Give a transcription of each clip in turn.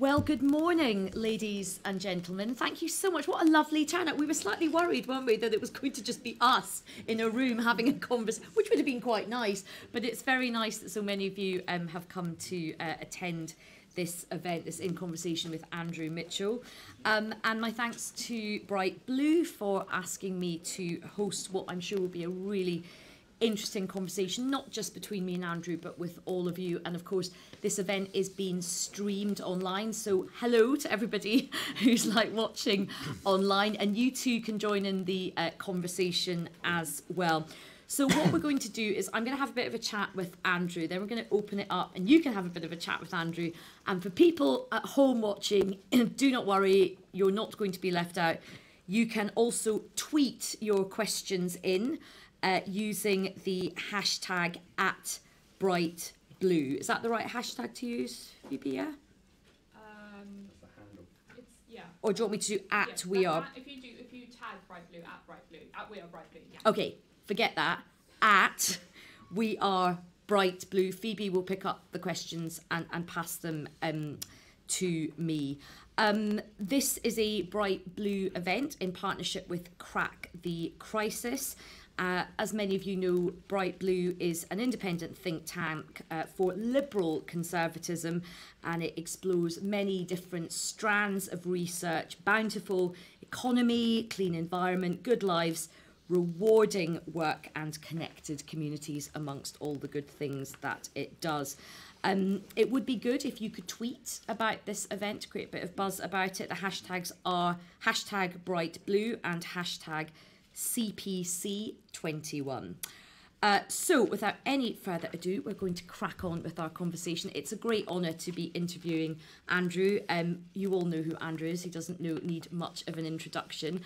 Well, good morning, ladies and gentlemen. Thank you so much. What a lovely turnout. We were slightly worried, weren't we, that it was going to just be us in a room having a conversation, which would have been quite nice. But it's very nice that so many of you have come to attend this event, this In Conversation with Andrew Mitchell. And my thanks to Bright Blue for asking me to host what I'm sure will be a really interesting conversation, not just between me and Andrew, but with all of you. And of course, this event is being streamed online. So hello to everybody who's watching online, and you too can join in the conversation as well. So what we're going to do is I'm going to have a bit of a chat with Andrew, then we're going to open it up and you can have a bit of a chat with Andrew. And for people at home watching, do not worry, you're not going to be left out. You can also tweet your questions in using the hashtag @BrightBlue. Is that the right hashtag to use, Phoebe? Yeah? Yeah. Or do you want me to do @we are? If you tag @BrightBlue, @BrightBlue, @we are BrightBlue. Yeah. Okay, forget that. @we are BrightBlue. Phoebe will pick up the questions and pass them to me. This is a Bright Blue event in partnership with Crack the Crisis. As many of you know, Bright Blue is an independent think tank for liberal conservatism, and it explores many different strands of research: bountiful economy, clean environment, good lives, rewarding work and connected communities, amongst all the good things that it does. It would be good if you could tweet about this event, create a bit of buzz about it. The hashtags are #BrightBlue and #CPC21. So without any further ado, we're going to crack on with our conversation. It's a great honour to be interviewing Andrew. You all know who Andrew is. He doesn't need much of an introduction.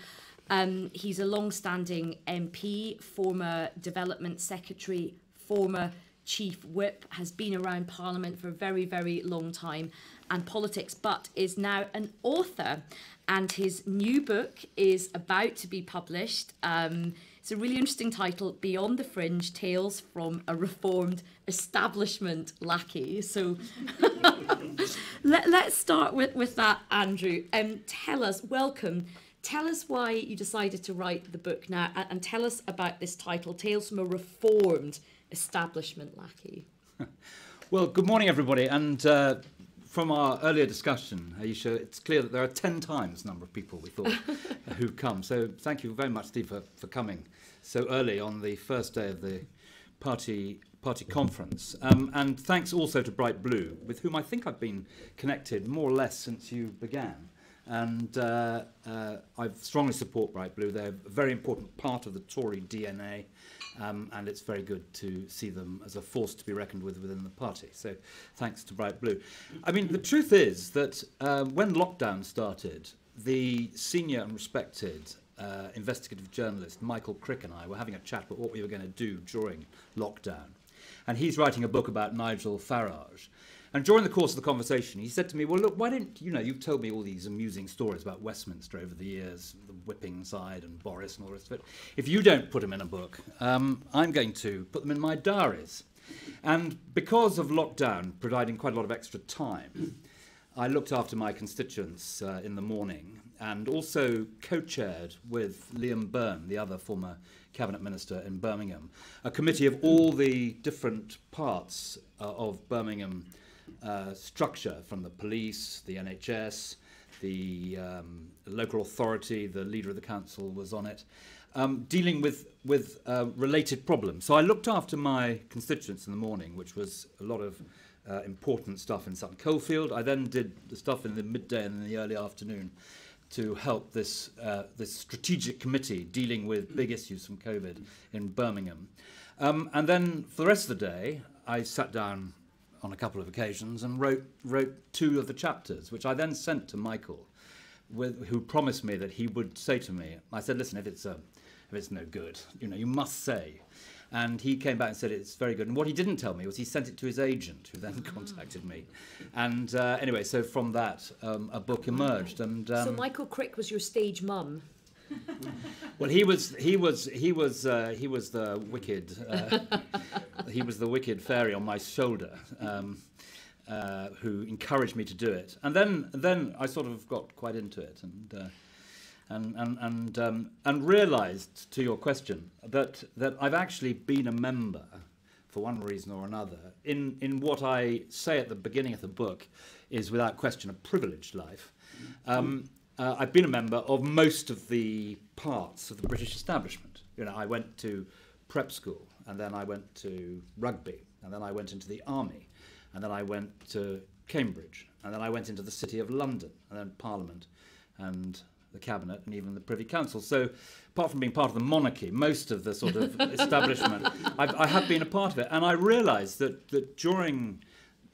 He's a long-standing MP, former Development Secretary, former Chief Whip, has been around Parliament for a very, very long time and politics, but is now an author. And his new book is about to be published. It's a really interesting title, Beyond the Fringe, Tales from a Reformed Establishment Lackey. So let's start with that, Andrew. Tell us, welcome. Tell us why you decided to write the book now, and tell us about this title, Tales from a Reformed Establishment Lackey. Well, good morning, everybody. And from our earlier discussion, Ayesha, it's clear that there are 10 times the number of people we thought who've come. So thank you very much, Steve, for coming so early on the first day of the party conference. And thanks also to Bright Blue, with whom I think I've been connected more or less since you began. And I strongly support Bright Blue. They're a very important part of the Tory DNA. And it's very good to see them as a force to be reckoned with within the party. So thanks to Bright Blue. I mean, the truth is that when lockdown started, the senior and respected investigative journalist Michael Crick and I were having a chat about what we were going to do during lockdown. And he's writing a book about Nigel Farage. And during the course of the conversation, he said to me, well, look, why don't, you've told me all these amusing stories about Westminster over the years, the whipping side and Boris and all the rest of it. If you don't put them in a book, I'm going to put them in my diaries. And because of lockdown providing quite a lot of extra time, I looked after my constituents in the morning and also co-chaired with Liam Byrne, the other former cabinet minister in Birmingham, a committee of all the different parts of Birmingham structure, from the police, the NHS, the local authority, the leader of the council was on it, dealing with related problems. So I looked after my constituents in the morning, which was a lot of important stuff in Sutton Coldfield. I then did the stuff in the midday and in the early afternoon to help this strategic committee dealing with big issues from COVID in Birmingham. And then for the rest of the day, I sat down on a couple of occasions and wrote 2 of the chapters, which I then sent to Michael, who promised me that he would say to me, I said, listen, if it's no good, you must say. And he came back and said it's very good. And what he didn't tell me was he sent it to his agent, who then contacted me. And anyway, so from that, a book emerged. And so Michael Crick was your stage mum. Well, he was the wicked he was the wicked fairy on my shoulder. who encouraged me to do it. And then I sort of got quite into it and realised, to your question, that I've actually been a member, for one reason or another, in what I say at the beginning of the book is without question a privileged life. I've been a member of most of the parts of the British establishment. You know, I went to prep school, and then I went to rugby, and then I went into the army, and then I went to Cambridge, and then I went into the City of London, and then Parliament, and the Cabinet, and even the Privy Council. So, apart from being part of the monarchy, most of the sort of establishment, I have been a part of it. And I realised that during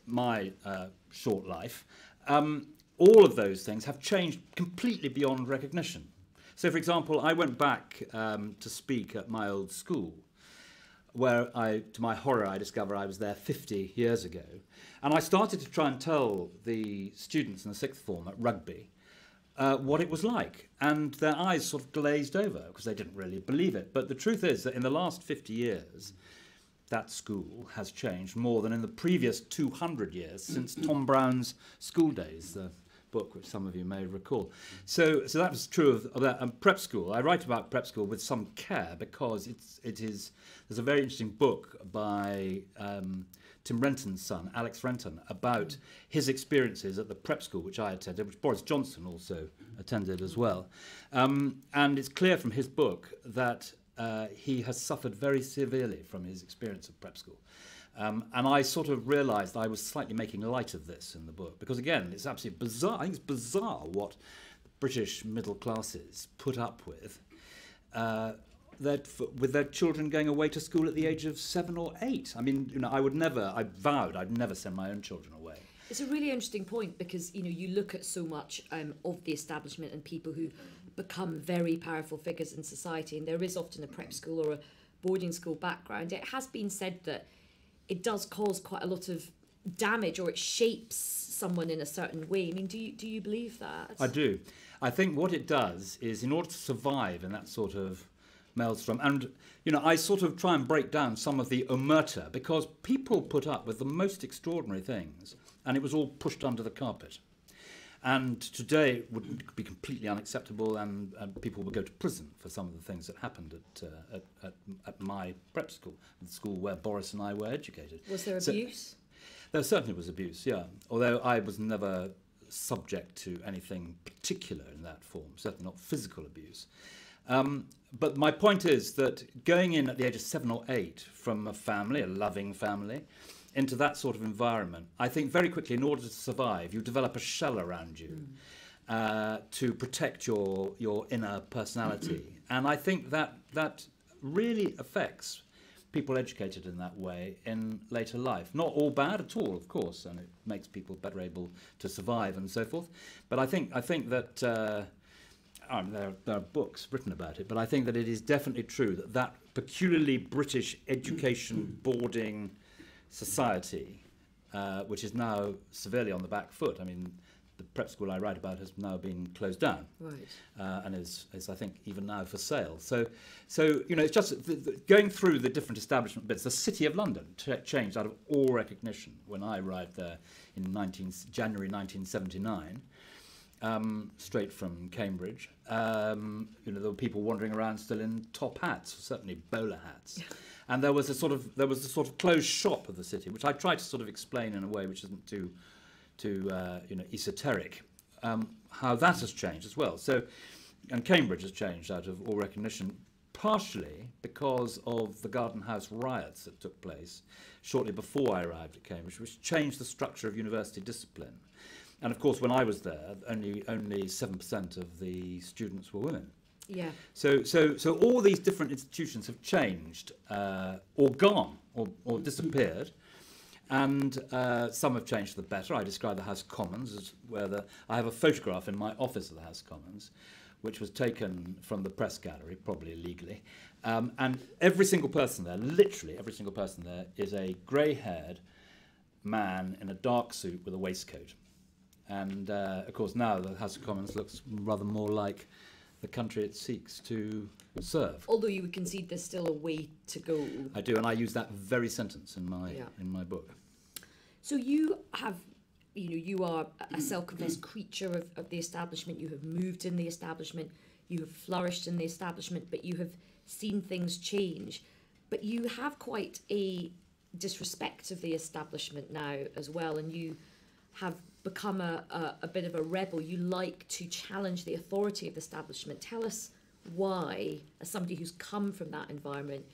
my short life, all of those things have changed completely beyond recognition. So, for example, I went back to speak at my old school, where to my horror, I discovered I was there 50 years ago. And I started to try and tell the students in the sixth form at rugby what it was like. And their eyes sort of glazed over because they didn't really believe it. But the truth is that in the last 50 years, that school has changed more than in the previous 200 years since Tom Brown's School Days, the book which some of you may recall. So that was true of that. And prep school, I write about prep school with some care because there's a very interesting book by Tim Renton's son, Alex Renton, about his experiences at the prep school which I attended, which Boris Johnson also attended as well. And it's clear from his book that he has suffered very severely from his experience of prep school. And I sort of realised I was slightly making light of this in the book, because again, it's absolutely bizarre. I think it's bizarre what the British middle classes put up with, with their children going away to school at the age of 7 or 8. I mean, you know, I vowed I'd never send my own children away. It's a really interesting point because, you know, you look at so much of the establishment and people who become very powerful figures in society, and there is often a prep school or a boarding school background. It has been said that it does cause quite a lot of damage, or it shapes someone in a certain way. I mean, do you believe that? I do. I think what it does is, in order to survive in that sort of maelstrom, and you know, I sort of try and break down some of the omerta, because people put up with the most extraordinary things, and it was all pushed under the carpet. And today it would be completely unacceptable, and people would go to prison for some of the things that happened at my prep school, the school where Boris and I were educated. Was there abuse? There certainly was abuse, yeah. Although I was never subject to anything particular in that form, certainly not physical abuse. But my point is that going in at the age of 7 or 8 from a family, a loving family, into that sort of environment, I think very quickly, in order to survive, you develop a shell around you to protect your inner personality. And I think that really affects people educated in that way in later life. Not all bad at all, of course, and it makes people better able to survive and so forth. But I think that there are books written about it, but I think that it is definitely true that peculiarly British education boarding society, which is now severely on the back foot. I mean, the prep school I write about has now been closed down, right, and is I think even now for sale. So you know, it's just going through the different establishment bits. The City of London changed out of all recognition when I arrived there in January 1979. Straight from Cambridge. You know, there were people wandering around still in top hats, certainly bowler hats. And there was a sort of closed shop of the city, which I tried to sort of explain in a way which isn't too you know, esoteric, how that has changed as well. So, and Cambridge has changed out of all recognition, partially because of the Garden House riots that took place shortly before I arrived at Cambridge, which changed the structure of university discipline. And of course, when I was there, only 7% of the students were women. Yeah. So all these different institutions have changed, or gone, or disappeared, and some have changed for the better. I describe the House of Commons as I have a photograph in my office of the House of Commons, which was taken from the press gallery, probably illegally, and every single person there, literally every single person there, is a grey-haired man in a dark suit with a waistcoat. And, of course, now the House of Commons looks rather more like the country it seeks to serve. Although you would concede there's still a way to go. I do, and I use that very sentence in my book. So you have, you are a self-confessed creature of the establishment. You have moved in the establishment. You have flourished in the establishment, but you have seen things change. But you have quite a disrespect of the establishment now as well, and you have become a bit of a rebel. You like to challenge the authority of the establishment. Tell us why, as somebody who's come from that environment,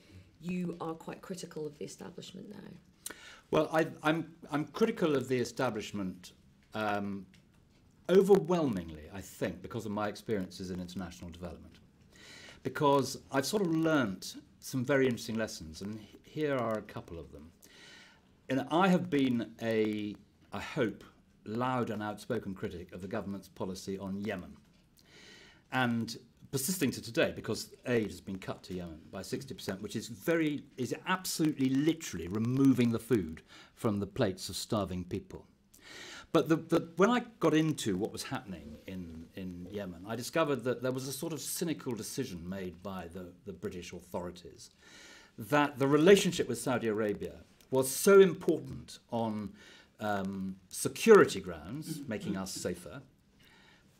you are quite critical of the establishment now. Well, I'm critical of the establishment overwhelmingly, I think, because of my experiences in international development. Because I've sort of learnt some very interesting lessons, and here are a couple of them. And I have been I hope, loud and outspoken critic of the government's policy on Yemen. And persisting to today, because aid has been cut to Yemen by 60%, which is absolutely literally removing the food from the plates of starving people. But when I got into what was happening in Yemen, I discovered that there was a sort of cynical decision made by the British authorities that the relationship with Saudi Arabia was so important on security grounds, making us safer,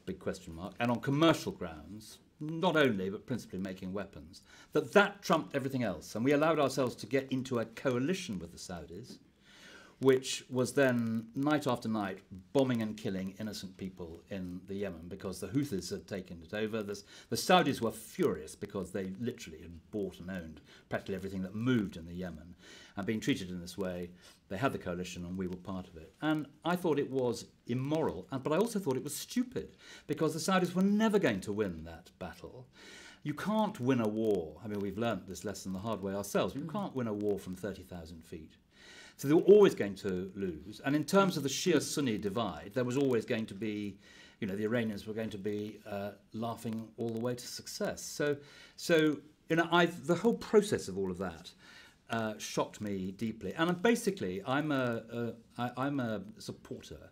big question mark, and on commercial grounds, not only, but principally making weapons, that trumped everything else. And we allowed ourselves to get into a coalition with the Saudis, which was then, night after night, bombing and killing innocent people in the Yemen because the Houthis had taken it over. The Saudis were furious because they literally had bought and owned practically everything that moved in the Yemen. And being treated in this way, they had the coalition and we were part of it. And I thought it was immoral, but I also thought it was stupid because the Saudis were never going to win that battle. You can't win a war. I mean, we've learnt this lesson the hard way ourselves. You can't win a war from 30,000 feet. So they were always going to lose. And in terms of the Shia-Sunni divide, there was always going to be, the Iranians were going to be laughing all the way to success. So the whole process of all of that shocked me deeply. And basically, I'm a supporter.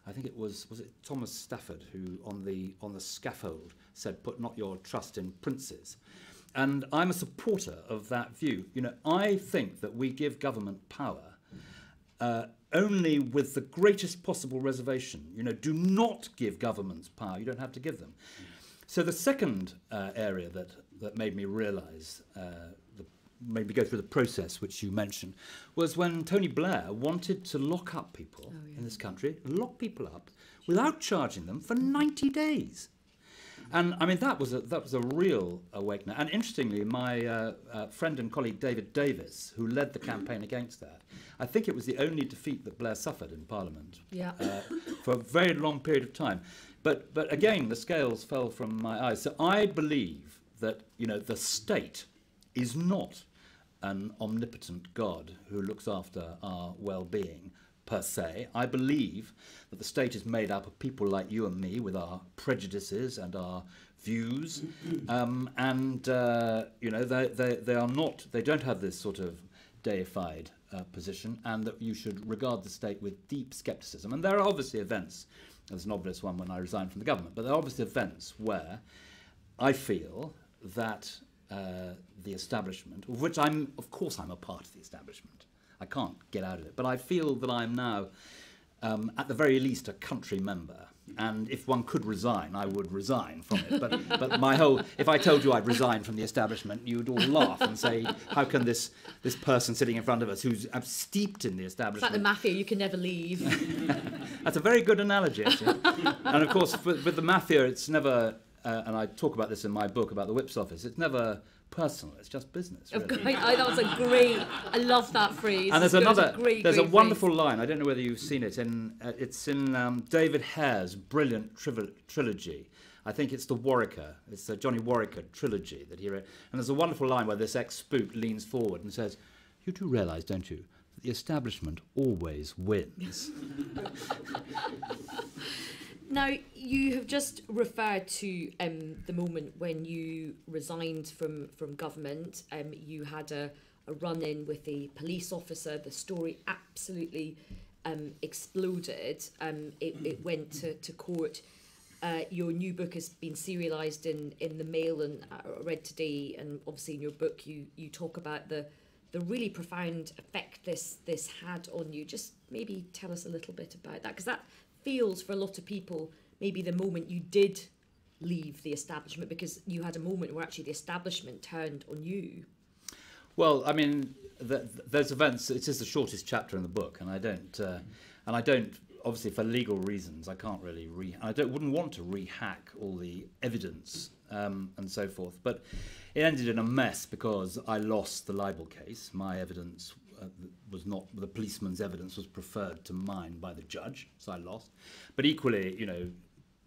I think it was it Thomas Stafford who on the scaffold said, "Put not your trust in princes." And I'm a supporter of that view. I think that we give government power only with the greatest possible reservation. Do not give governments power. You don't have to give them. So the second area that made me realise, made me go through the process which you mentioned, was when Tony Blair wanted to lock up people in this country, lock people up without charging them for 90 days. And I mean, that was a real awakening. And interestingly, my friend and colleague David Davis, who led the campaign against that, I think it was the only defeat that Blair suffered in Parliament for a very long period of time. But again, the scales fell from my eyes. So I believe that the state is not an omnipotent God who looks after our well-being per se. I believe that the state is made up of people like you and me with our prejudices and our views, they don't have this sort of deified position, and that you should regard the state with deep scepticism. And there are obviously events, there's an obvious one when I resigned from the government, but there are obviously events where I feel that the establishment, of which of course I'm a part of the establishment, I can't get out of it, but I feel that I'm now, at the very least, a country member. And if one could resign, I would resign from it. But if I told you I'd resign from the establishment, you'd all laugh and say, how can this person sitting in front of us, who's steeped in the establishment... It's like the mafia, you can never leave. That's a very good analogy, actually. And of course, with the mafia, it's never... and I talk about this in my book about the Whip's office, it's never personal, it's just business. Really. That was a great, I love that phrase. And there's a wonderful line, I don't know whether you've seen it, it's in David Hare's brilliant trilogy. I think it's it's the Johnny Warwicker trilogy that he wrote. And there's a wonderful line where this ex-spook leans forward and says, "You do realise, don't you, that the establishment always wins." Now, you have just referred to the moment when you resigned from government. You had a run-in with a police officer. The story absolutely exploded. It went to court. Your new book has been serialised in the Mail and read today. And obviously in your book you talk about the the really profound effect this had on you. Just maybe tell us a little bit about that, because that feels for a lot of people maybe the moment you did leave the establishment, because you had a moment where actually the establishment turned on you. Well, I mean, those events, it is the shortest chapter in the book, and I don't, obviously for legal reasons, I can't really wouldn't want to rehack all the evidence and so forth, but it ended in a mess because I lost the libel case. My evidence was not, the policeman's evidence was preferred to mine by the judge, so I lost. But equally,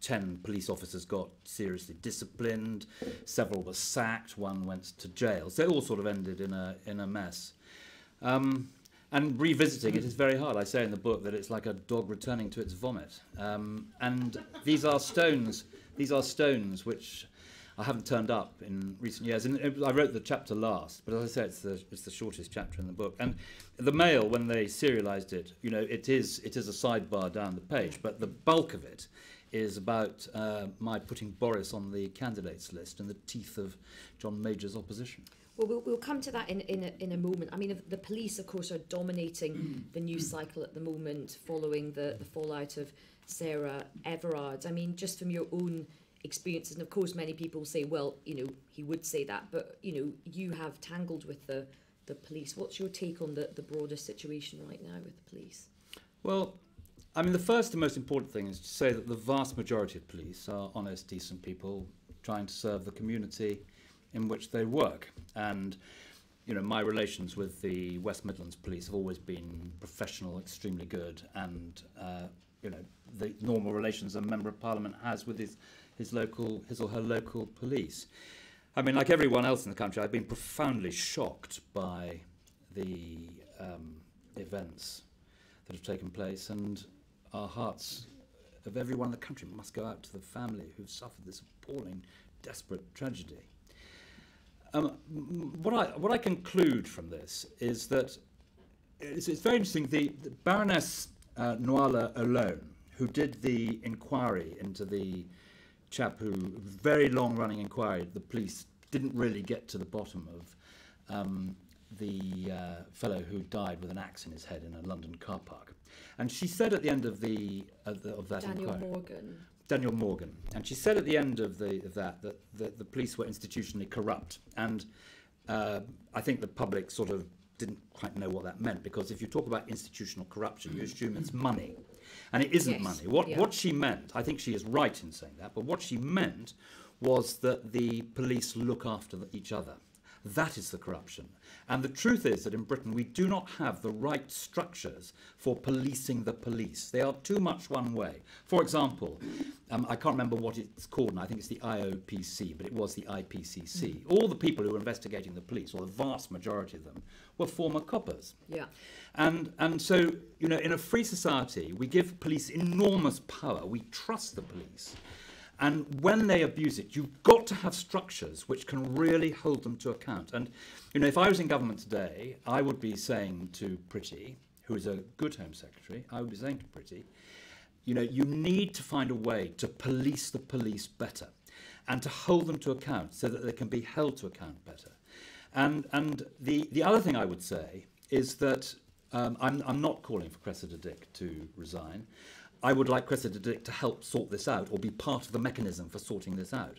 10 police officers got seriously disciplined, several were sacked, one went to jail. So it all sort of ended in a mess. And revisiting it is very hard. I say in the book that it's like a dog returning to its vomit. And these are stones which I haven't turned up in recent years. And I wrote the chapter last, but as I say, it's the shortest chapter in the book. And the Mail, when they serialised it, it is a sidebar down the page, but the bulk of it is about my putting Boris on the candidates list in the teeth of John Major's opposition. Well, we'll come to that in a moment. I mean, the police, of course, are dominating the news cycle at the moment following the fallout of Sarah Everard. I mean, just from your own experiences, and of course many people say, well, he would say that, but, you have tangled with the police. What's your take on the broader situation right now with the police? Well, I mean, the first and most important thing is to say that the vast majority of police are honest, decent people trying to serve the community in which they work. And, my relations with the West Midlands police have always been professional, extremely good, and, the normal relations a Member of Parliament has with his or her local police. I mean, like everyone else in the country, I've been profoundly shocked by the events that have taken place, and our hearts of everyone in the country must go out to the family who've suffered this appalling, desperate tragedy. What I conclude from this is that it's very interesting. The Baroness Nuala alone, who did the inquiry into the chap who, very long-running inquiry, the police didn't really get to the bottom of the fellow who died with an axe in his head in a London car park. And she said at the end of that inquiry... Daniel Morgan. And she said at the end of that the police were institutionally corrupt. And I think the public sort of didn't quite know what that meant, because if you talk about institutional corruption, you assume it's money. And it isn't money. What she meant, I think she is right in saying that, but what she meant was that the police look after each other. That is the corruption. And the truth is that in Britain we do not have the right structures for policing the police. They are too much one way. For example, I can't remember what it's called, and I think it's the IOPC, but it was the IPCC. All the people who were investigating the police, or the vast majority of them, were former coppers. Yeah. And so, in a free society, we give police enormous power. We trust the police. And when they abuse it, you've got to have structures which can really hold them to account. And, if I was in government today, I would be saying to Pretty, who is a good Home Secretary, I would be saying to Pretty, you need to find a way to police the police better and to hold them to account so that they can be held to account better. And the other thing I would say is that I'm not calling for Cressida Dick to resign. I would like Cressida Dick to help sort this out, or be part of the mechanism for sorting this out.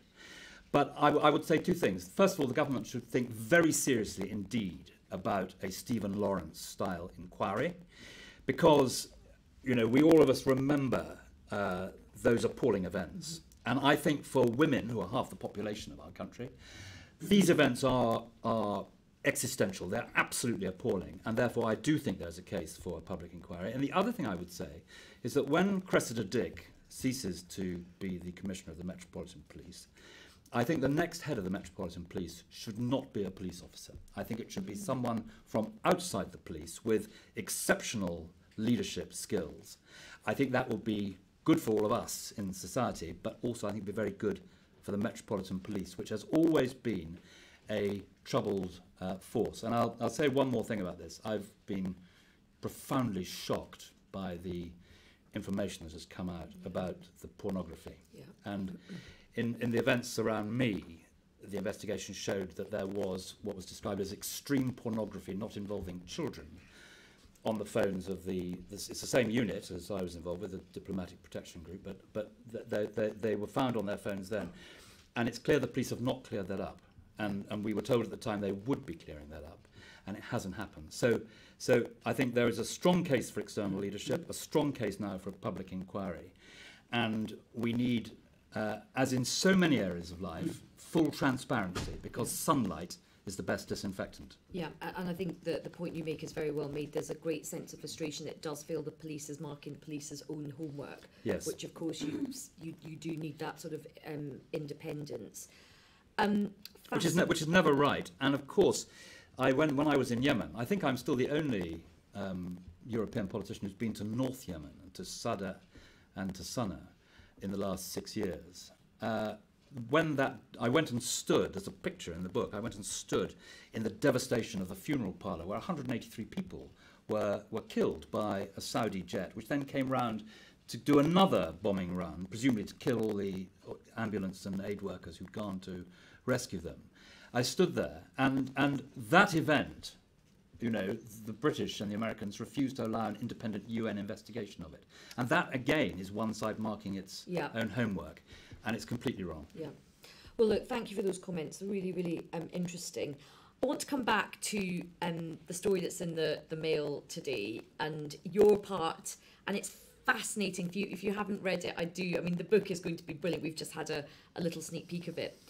But I would say two things. First of all, the government should think very seriously indeed about a Stephen Lawrence-style inquiry, because, we all of us remember those appalling events. And I think for women, who are half the population of our country, these events are existential. They're absolutely appalling, and therefore I do think there's a case for a public inquiry. And the other thing I would say is that when Cressida Dick ceases to be the Commissioner of the Metropolitan Police, I think the next head of the Metropolitan Police should not be a police officer. I think it should be someone from outside the police with exceptional leadership skills. I think that would be good for all of us in society, but also I think would be very good for the Metropolitan Police, which has always been a troubled force. And I'll say one more thing about this. I've been profoundly shocked by the information that has come out about the pornography. Yeah. And in the events around me, the investigation showed that there was what was described as extreme pornography not involving children on the phones of it's the same unit as I was involved with, the Diplomatic Protection Group, but they were found on their phones then. And it's clear the police have not cleared that up. And we were told at the time they would be clearing that up, and it hasn't happened. So I think there is a strong case for external leadership, a strong case now for a public inquiry. And we need, as in so many areas of life, full transparency, because sunlight is the best disinfectant. Yeah, and I think the point you make is very well made. There's a great sense of frustration that does feel the police is marking the police's own homework. Yes. Which, of course, you do need that sort of independence. Which is never right. And of course, when I was in Yemen, I think I'm still the only European politician who's been to North Yemen, to Sada and to Sana'a in the last 6 years. I went and stood, there's a picture in the book, I went and stood in the devastation of the funeral parlour where 183 people were killed by a Saudi jet, which then came round to do another bombing run, presumably to kill all the ambulance and aid workers who'd gone to rescue them. I stood there, and that event, you know, the British and the Americans refused to allow an independent UN investigation of it. And that, again, is one side marking its own homework. And it's completely wrong. Yeah. Well, look, thank you for those comments. They're really, really interesting. I want to come back to the story that's in the Mail today and your part. And it's fascinating. If you haven't read it, I mean, the book is going to be brilliant. We've just had a little sneak peek of it.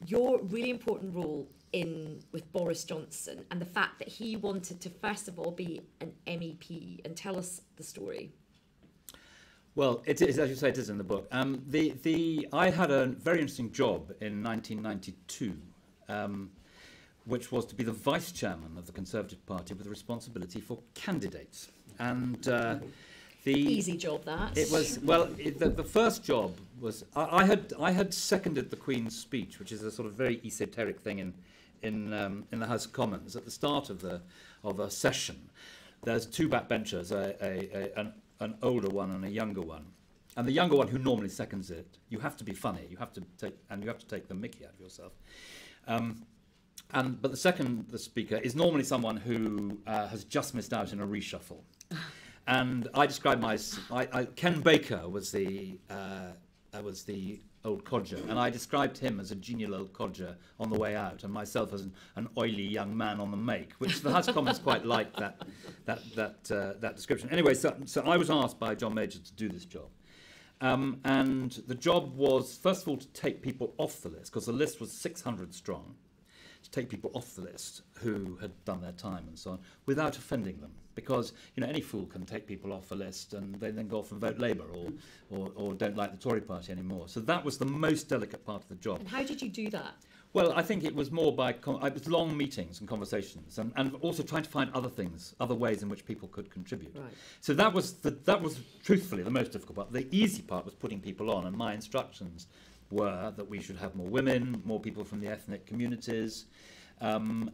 Your really important role with Boris Johnson and the fact that he wanted to, first of all, be an MEP. And tell us the story. Well, it is, as you say, it is in the book. I had a very interesting job in 1992, which was to be the vice chairman of the Conservative Party with responsibility for candidates. And easy job, that. It was, well, the first job was, I had seconded the Queen's speech, which is a sort of very esoteric thing in the House of Commons at the start of a session. There's two backbenchers, an older one and a younger one. And the younger one, who normally seconds it, you have to be funny. You have to take the mickey out of yourself. But the speaker is normally someone who has just missed out in a reshuffle. And I described Ken Baker was the old codger, and I described him as a genial old codger on the way out, and myself as an oily young man on the make, which the House of Commons quite liked that description. Anyway, so I was asked by John Major to do this job, and the job was first of all to take people off the list, because the list was 600 strong, to take people off the list who had done their time and so on, without offending them. Because, you know, any fool can take people off a list and they then go off and vote Labour or don't like the Tory party anymore. So that was the most delicate part of the job. And how did you do that? Well, I think it was more by it was long meetings and conversations, and also trying to find other ways in which people could contribute. Right. So that was truthfully the most difficult part. The easy part was putting people on, and my instructions were that we should have more women, more people from the ethnic communities. And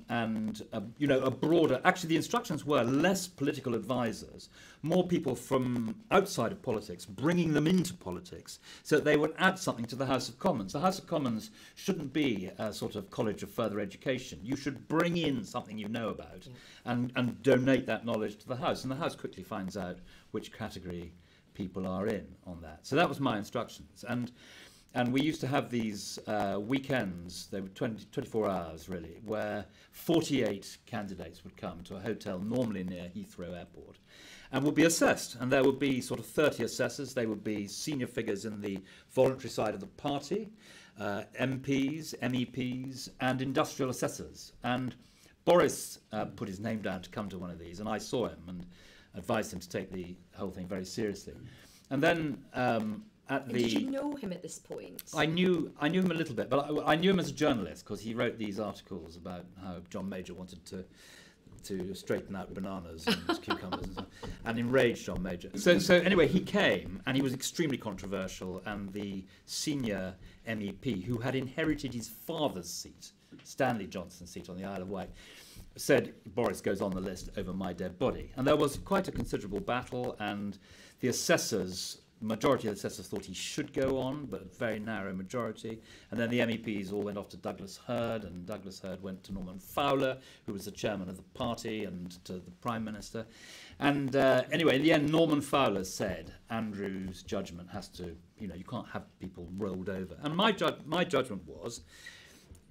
a broader. Actually, the instructions were less political advisors, more people from outside of politics, bringing them into politics, so that they would add something to the House of Commons. The House of Commons shouldn't be a sort of college of further education. You should bring in something you know about, and donate that knowledge to the House. And the House quickly finds out which category people are in on that. So that was my instructions. And we used to have these weekends, they were 24 hours really, where 48 candidates would come to a hotel, normally near Heathrow Airport, and would be assessed. And there would be sort of 30 assessors. They would be senior figures in the voluntary side of the party, MPs, MEPs, and industrial assessors. And Boris put his name down to come to one of these, and I saw him and advised him to take the whole thing very seriously. And then did you know him at this point? I knew him a little bit, but I knew him as a journalist because he wrote these articles about how John Major wanted to straighten out bananas and cucumbers and so on, and enraged John Major. So anyway, he came, and he was extremely controversial, and the senior MEP, who had inherited his father's seat, Stanley Johnson's seat on the Isle of Wight, said, Boris goes on the list over my dead body. And there was quite a considerable battle, and the assessors majority of the assessors thought he should go on, but a very narrow majority. And then the MEPs all went off to Douglas Hurd, and Douglas Hurd went to Norman Fowler, who was the chairman of the party, and to the Prime Minister. And anyway, in the end, Norman Fowler said, Andrew's judgment has to, you can't have people rolled over. And my judgment was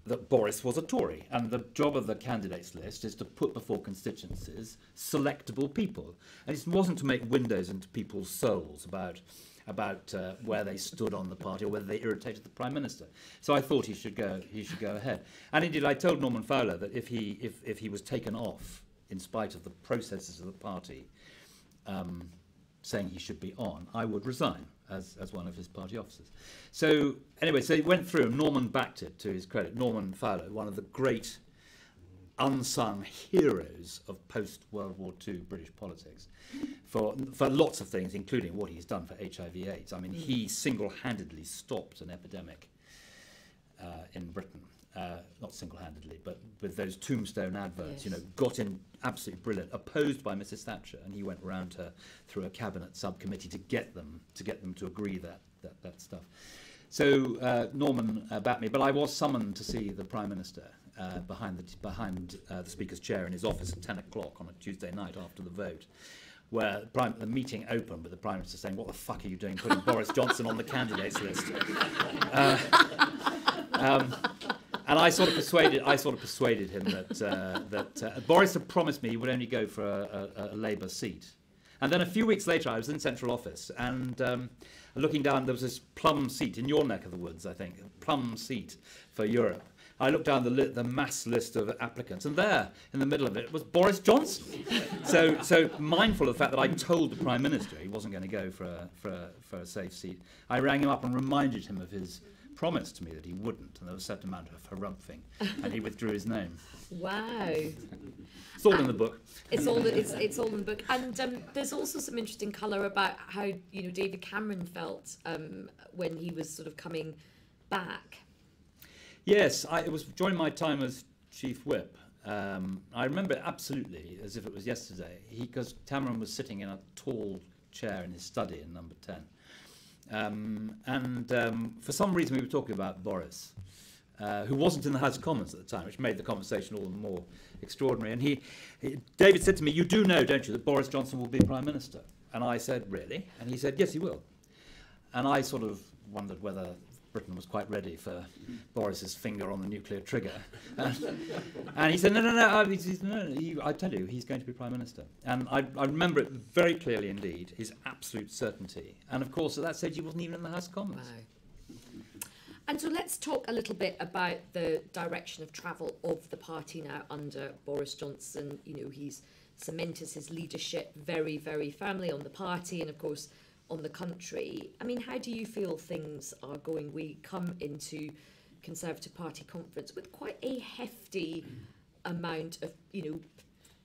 that Boris was a Tory, and the job of the candidates list is to put before constituencies selectable people, and it wasn't to make windows into people's souls about where they stood on the party or whether they irritated the Prime Minister. So I thought he should go ahead. And indeed, I told Norman Fowler that if he was taken off in spite of the processes of the party saying he should be on, I would resign as one of his party officers. So anyway, so he went through, and Norman backed it, to his credit. Norman Fowler, one of the great unsung heroes of post-World War II British politics, for lots of things, including what he's done for HIV/AIDS. I mean, he single-handedly stopped an epidemic in Britain. Not single-handedly, but with those tombstone adverts, Yes. Got in absolutely brilliant, opposed by Mrs. Thatcher, and he went round through a cabinet subcommittee to get them to agree that stuff. So Norman backed me, but I was summoned to see the Prime Minister behind the Speaker's chair in his office at 10 o'clock on a Tuesday night after the vote, where the meeting opened with the Prime Minister saying, "What the fuck are you doing putting Boris Johnson on the candidates list?" And I sort of persuaded him that Boris had promised me he would only go for a Labour seat. And then a few weeks later, I was in central office, and looking down, there was this plum seat in your neck of the woods, I think, a plum seat for Europe. I looked down the mass list of applicants, and there, in the middle of it, was Boris Johnson. So mindful of the fact that I told the Prime Minister he wasn't going to go for a safe seat, I rang him up and reminded him of his promised to me that he wouldn't, and there was a certain amount of harumphing, and he withdrew his name. Wow. It's all in the book. It's all in the book, and there's also some interesting colour about how David Cameron felt when he was sort of coming back. Yes, it was during my time as Chief Whip. I remember it absolutely as if it was yesterday, because Cameron was sitting in a tall chair in his study in number 10. For some reason we were talking about Boris, who wasn't in the House of Commons at the time, which made the conversation all the more extraordinary. And David said to me, "You do know, don't you, that Boris Johnson will be Prime Minister?" And I said, "Really?" And he said, "Yes, he will." And I sort of wondered whether Britain was quite ready for Boris's finger on the nuclear trigger. And he said, no, I tell you, he's going to be Prime Minister. And I remember it very clearly indeed, his absolute certainty. And of course, at that stage, he wasn't even in the House of Commons. Wow. And so let's talk a little bit about the direction of travel of the party now under Boris Johnson. He's cemented his leadership very, very firmly on the party and, of course, on the country. I mean, how do you feel things are going? We come into Conservative Party conference with quite a hefty amount of,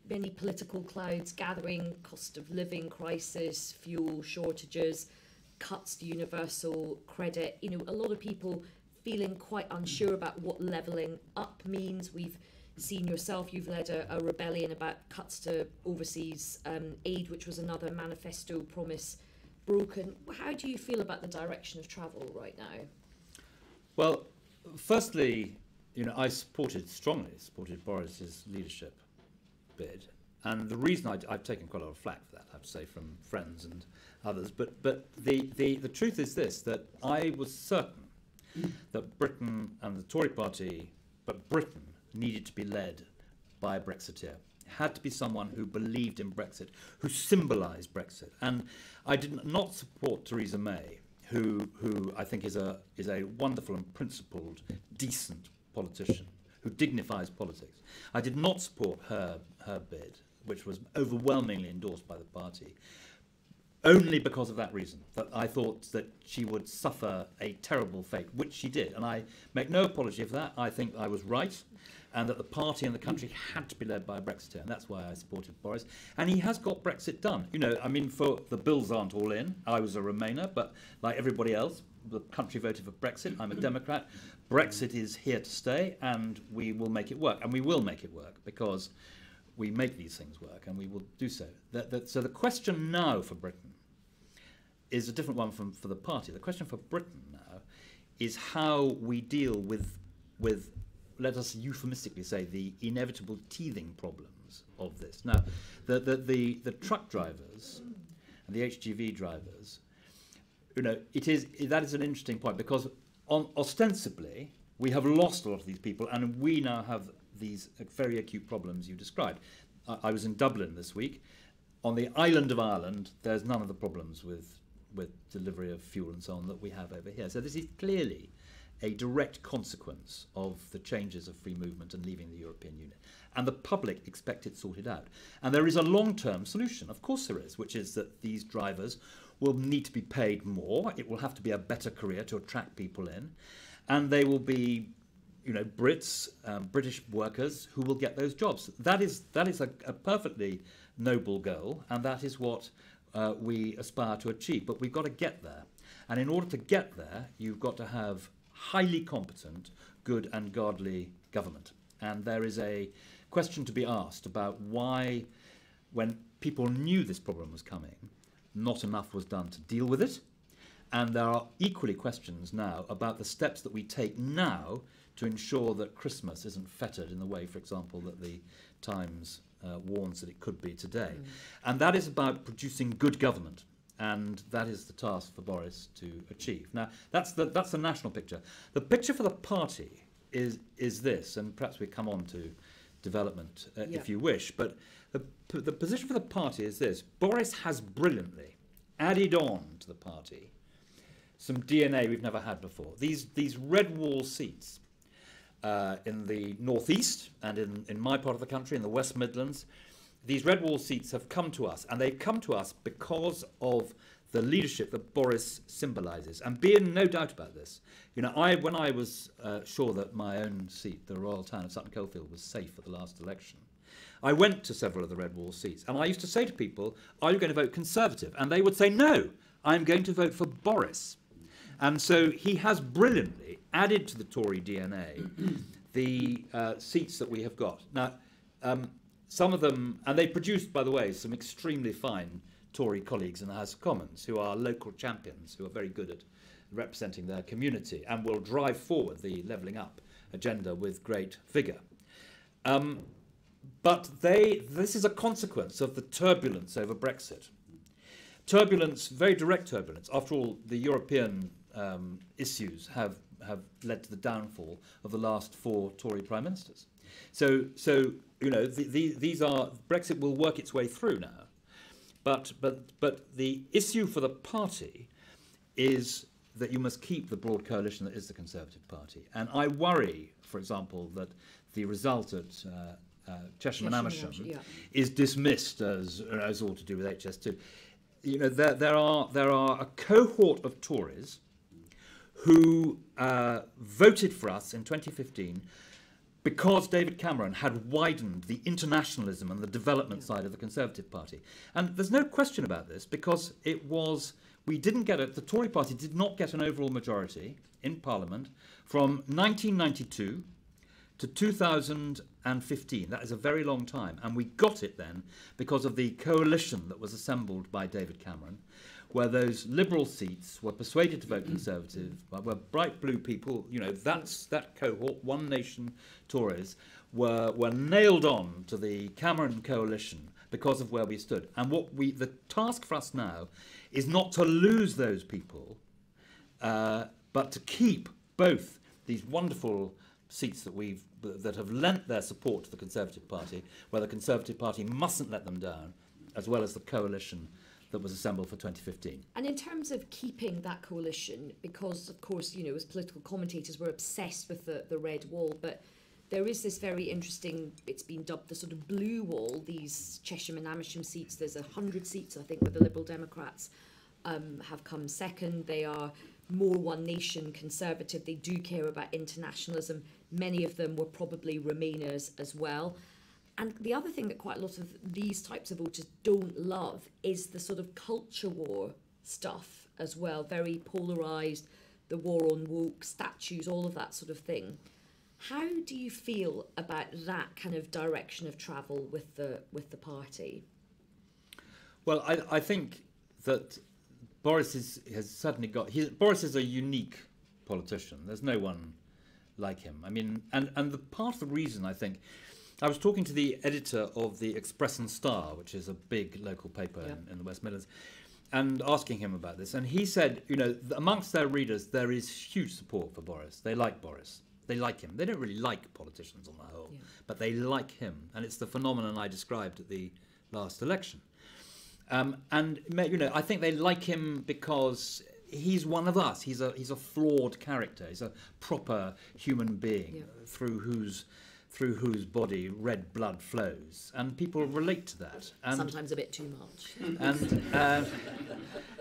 many political clouds gathering, cost of living crisis, fuel shortages, cuts to universal credit. A lot of people feeling quite unsure about what levelling up means. We've seen yourself, you've led a rebellion about cuts to overseas aid, which was another manifesto promise broken. How do you feel about the direction of travel right now? Well, firstly, I strongly supported Boris's leadership bid, and the reason I've taken quite a lot of flack for that, I have to say, from friends and others. But the truth is this: that I was certain that Britain and the Tory Party, but Britain needed to be led by a Brexiteer. Had to be someone who believed in Brexit, who symbolised Brexit. And I did not support Theresa May, who I think is a wonderful and principled, decent politician who dignifies politics. I did not support her bid, which was overwhelmingly endorsed by the party, only because of that reason, that I thought that she would suffer a terrible fate, which she did. And I make no apology for that. I think I was right, and that the party and the country had to be led by a Brexiteer, and that's why I supported Boris. And he has got Brexit done. For the bills aren't all in. I was a Remainer, but like everybody else, the country voted for Brexit. I'm a Democrat. Brexit is here to stay, and we will make it work. And we will make it work, because we make these things work, and we will do so. So the question now for Britain is a different one for the party. The question for Britain now is how we deal with let us euphemistically say, the inevitable teething problems of this. Now, the truck drivers and the HGV drivers, that is an interesting point, because ostensibly we have lost a lot of these people, and we now have these very acute problems you described. I was in Dublin this week. On the island of Ireland, there's none of the problems with delivery of fuel and so on that we have over here. So this is clearly a direct consequence of the changes of free movement and leaving the European Union. And the public expect it sorted out. And there is a long-term solution, of course there is, which is that these drivers will need to be paid more. It will have to be a better career to attract people in. And they will be, Brits, British workers who will get those jobs. That is a perfectly noble goal, and that is what we aspire to achieve. But we've got to get there. And in order to get there, you've got to have highly competent, good and godly government. And there is a question to be asked about why, when people knew this problem was coming, not enough was done to deal with it. And there are equally questions now about the steps that we take now to ensure that Christmas isn't fettered in the way, for example, that the Times warns that it could be today. And that is about producing good government. And that is the task for Boris to achieve. Now, that's the national picture. The picture for the party is this, and perhaps we come on to development if you wish, but the position for the party is this. Boris has brilliantly added on to the party some DNA we've never had before. These red wall seats in the northeast and in my part of the country, in the West Midlands, these red wall seats have come to us, and they've come to us because of the leadership that Boris symbolises. And be in no doubt about this. When I was sure that my own seat, the royal town of Sutton Coldfield, was safe at the last election, I went to several of the red wall seats, and I used to say to people, "Are you going to vote Conservative?" And they would say, "No, I'm going to vote for Boris." And so he has brilliantly added to the Tory DNA the seats that we have got. Now, some of them, and they produced, by the way, some extremely fine Tory colleagues in the House of Commons who are local champions, who are very good at representing their community and will drive forward the levelling up agenda with great vigour. But this is a consequence of the turbulence over Brexit. Turbulence, very direct turbulence. After all, the European issues have led to the downfall of the last 4 Tory prime ministers. So these are, Brexit will work its way through now, but the issue for the party is that you must keep the broad coalition that is the Conservative Party. And I worry, for example, that the result at Chesham and Amersham is dismissed as all to do with HS2. There are a cohort of Tories who voted for us in 2015 because David Cameron had widened the internationalism and the development side of the Conservative Party. And there's no question about this, because we didn't get it, the Tory party did not get an overall majority in Parliament from 1992 to 2015. That is a very long time. And we got it then because of the coalition that was assembled by David Cameron, where those Liberal seats were persuaded to vote Conservative, were bright blue people, that cohort, One Nation Tories, were nailed on to the Cameron coalition because of where we stood. And the task for us now is not to lose those people, but to keep both these wonderful seats that have lent their support to the Conservative Party, where the Conservative Party mustn't let them down, as well as the coalition that was assembled for 2015. And in terms of keeping that coalition, because of course, as political commentators, we're obsessed with the red wall, but there is this very interesting, it's been dubbed the sort of blue wall, these Chesham and Amersham seats. There's 100 seats, I think, where the Liberal Democrats have come second. They are more One Nation Conservative. They do care about internationalism. Many of them were probably Remainers as well. And the other thing that quite a lot of these types of voters don't love is the sort of culture war stuff as well. Very polarised, the war on woke, statues, all of that sort of thing. How do you feel about that kind of direction of travel with the party? Well, I think that Boris has certainly got. Boris is a unique politician. There's no one like him. I mean, and the part of the reason, I think, I was talking to the editor of the Express and Star, which is a big local paper in the West Midlands, and asking him about this. And he said, you know, amongst their readers, there is huge support for Boris. They like Boris. They like him. They don't really like politicians on the whole, but they like him. And it's the phenomenon I described at the last election. And, you know, I think they like him because he's one of us. He's a flawed character. He's a proper human being through whose body red blood flows, and people relate to that. And sometimes a bit too much. And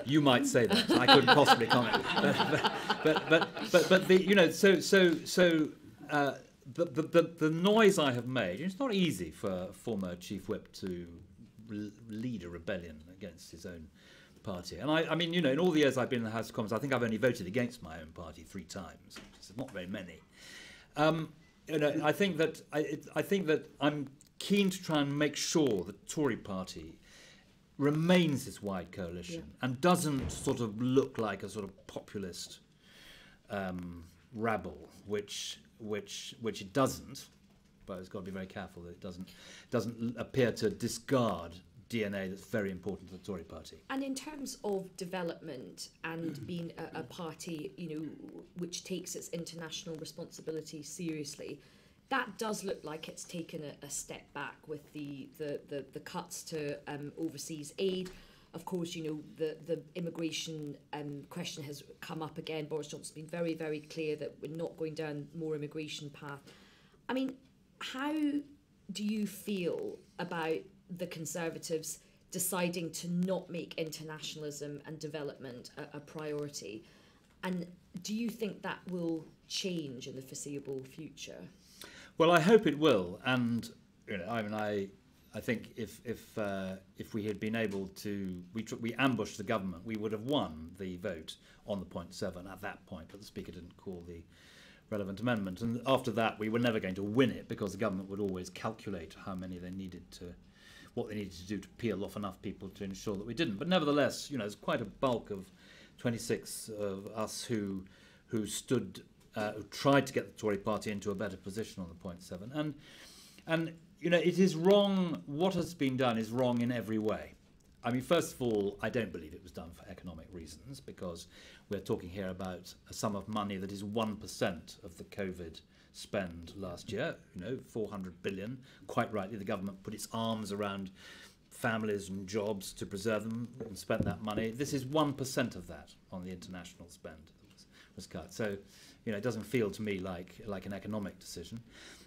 you might say that. I couldn't possibly comment. But the, you know, the noise I have made. It's not easy for a former chief whip to lead a rebellion against his own party. And I mean, you know, in all the years I've been in the House of Commons, I think I've only voted against my own party 3 times. It's not very many. You know, I think that I'm keen to try and make sure the Tory party remains this wide coalition and doesn't sort of look like a sort of populist rabble, which it doesn't. But it's got to be very careful that it doesn't appear to discard DNA that's very important to the Tory party. And in terms of development and being a party, you know, which takes its international responsibility seriously, that does look like it's taken a step back with the cuts to overseas aid. Of course, you know, the immigration question has come up again. Boris Johnson's been very, very clear that we're not going down more immigration path. I mean, how do you feel about the Conservatives deciding to not make internationalism and development a priority? And do you think that will change in the foreseeable future? Well, I hope it will. And you know, I mean, I think if we had been able to, we ambushed the government, we would have won the vote on the point 7 at that point. But the Speaker didn't call the relevant amendment, and after that, we were never going to win it because the government would always calculate how many they needed to. What they needed to do to peel off enough people to ensure that we didn't. But nevertheless, you know, there's quite a bulk of 26 of us who stood, who tried to get the Tory party into a better position on the point 7. And you know, it is wrong. What has been done is wrong in every way. I mean, first of all, I don't believe it was done for economic reasons, because we're talking here about a sum of money that is 1% of the COVID spend last year, you know, 400 billion. Quite rightly, the government put its arms around families and jobs to preserve them and spent that money. This is 1% of that on the international spend that was cut. So, you know, it doesn't feel to me like an economic decision.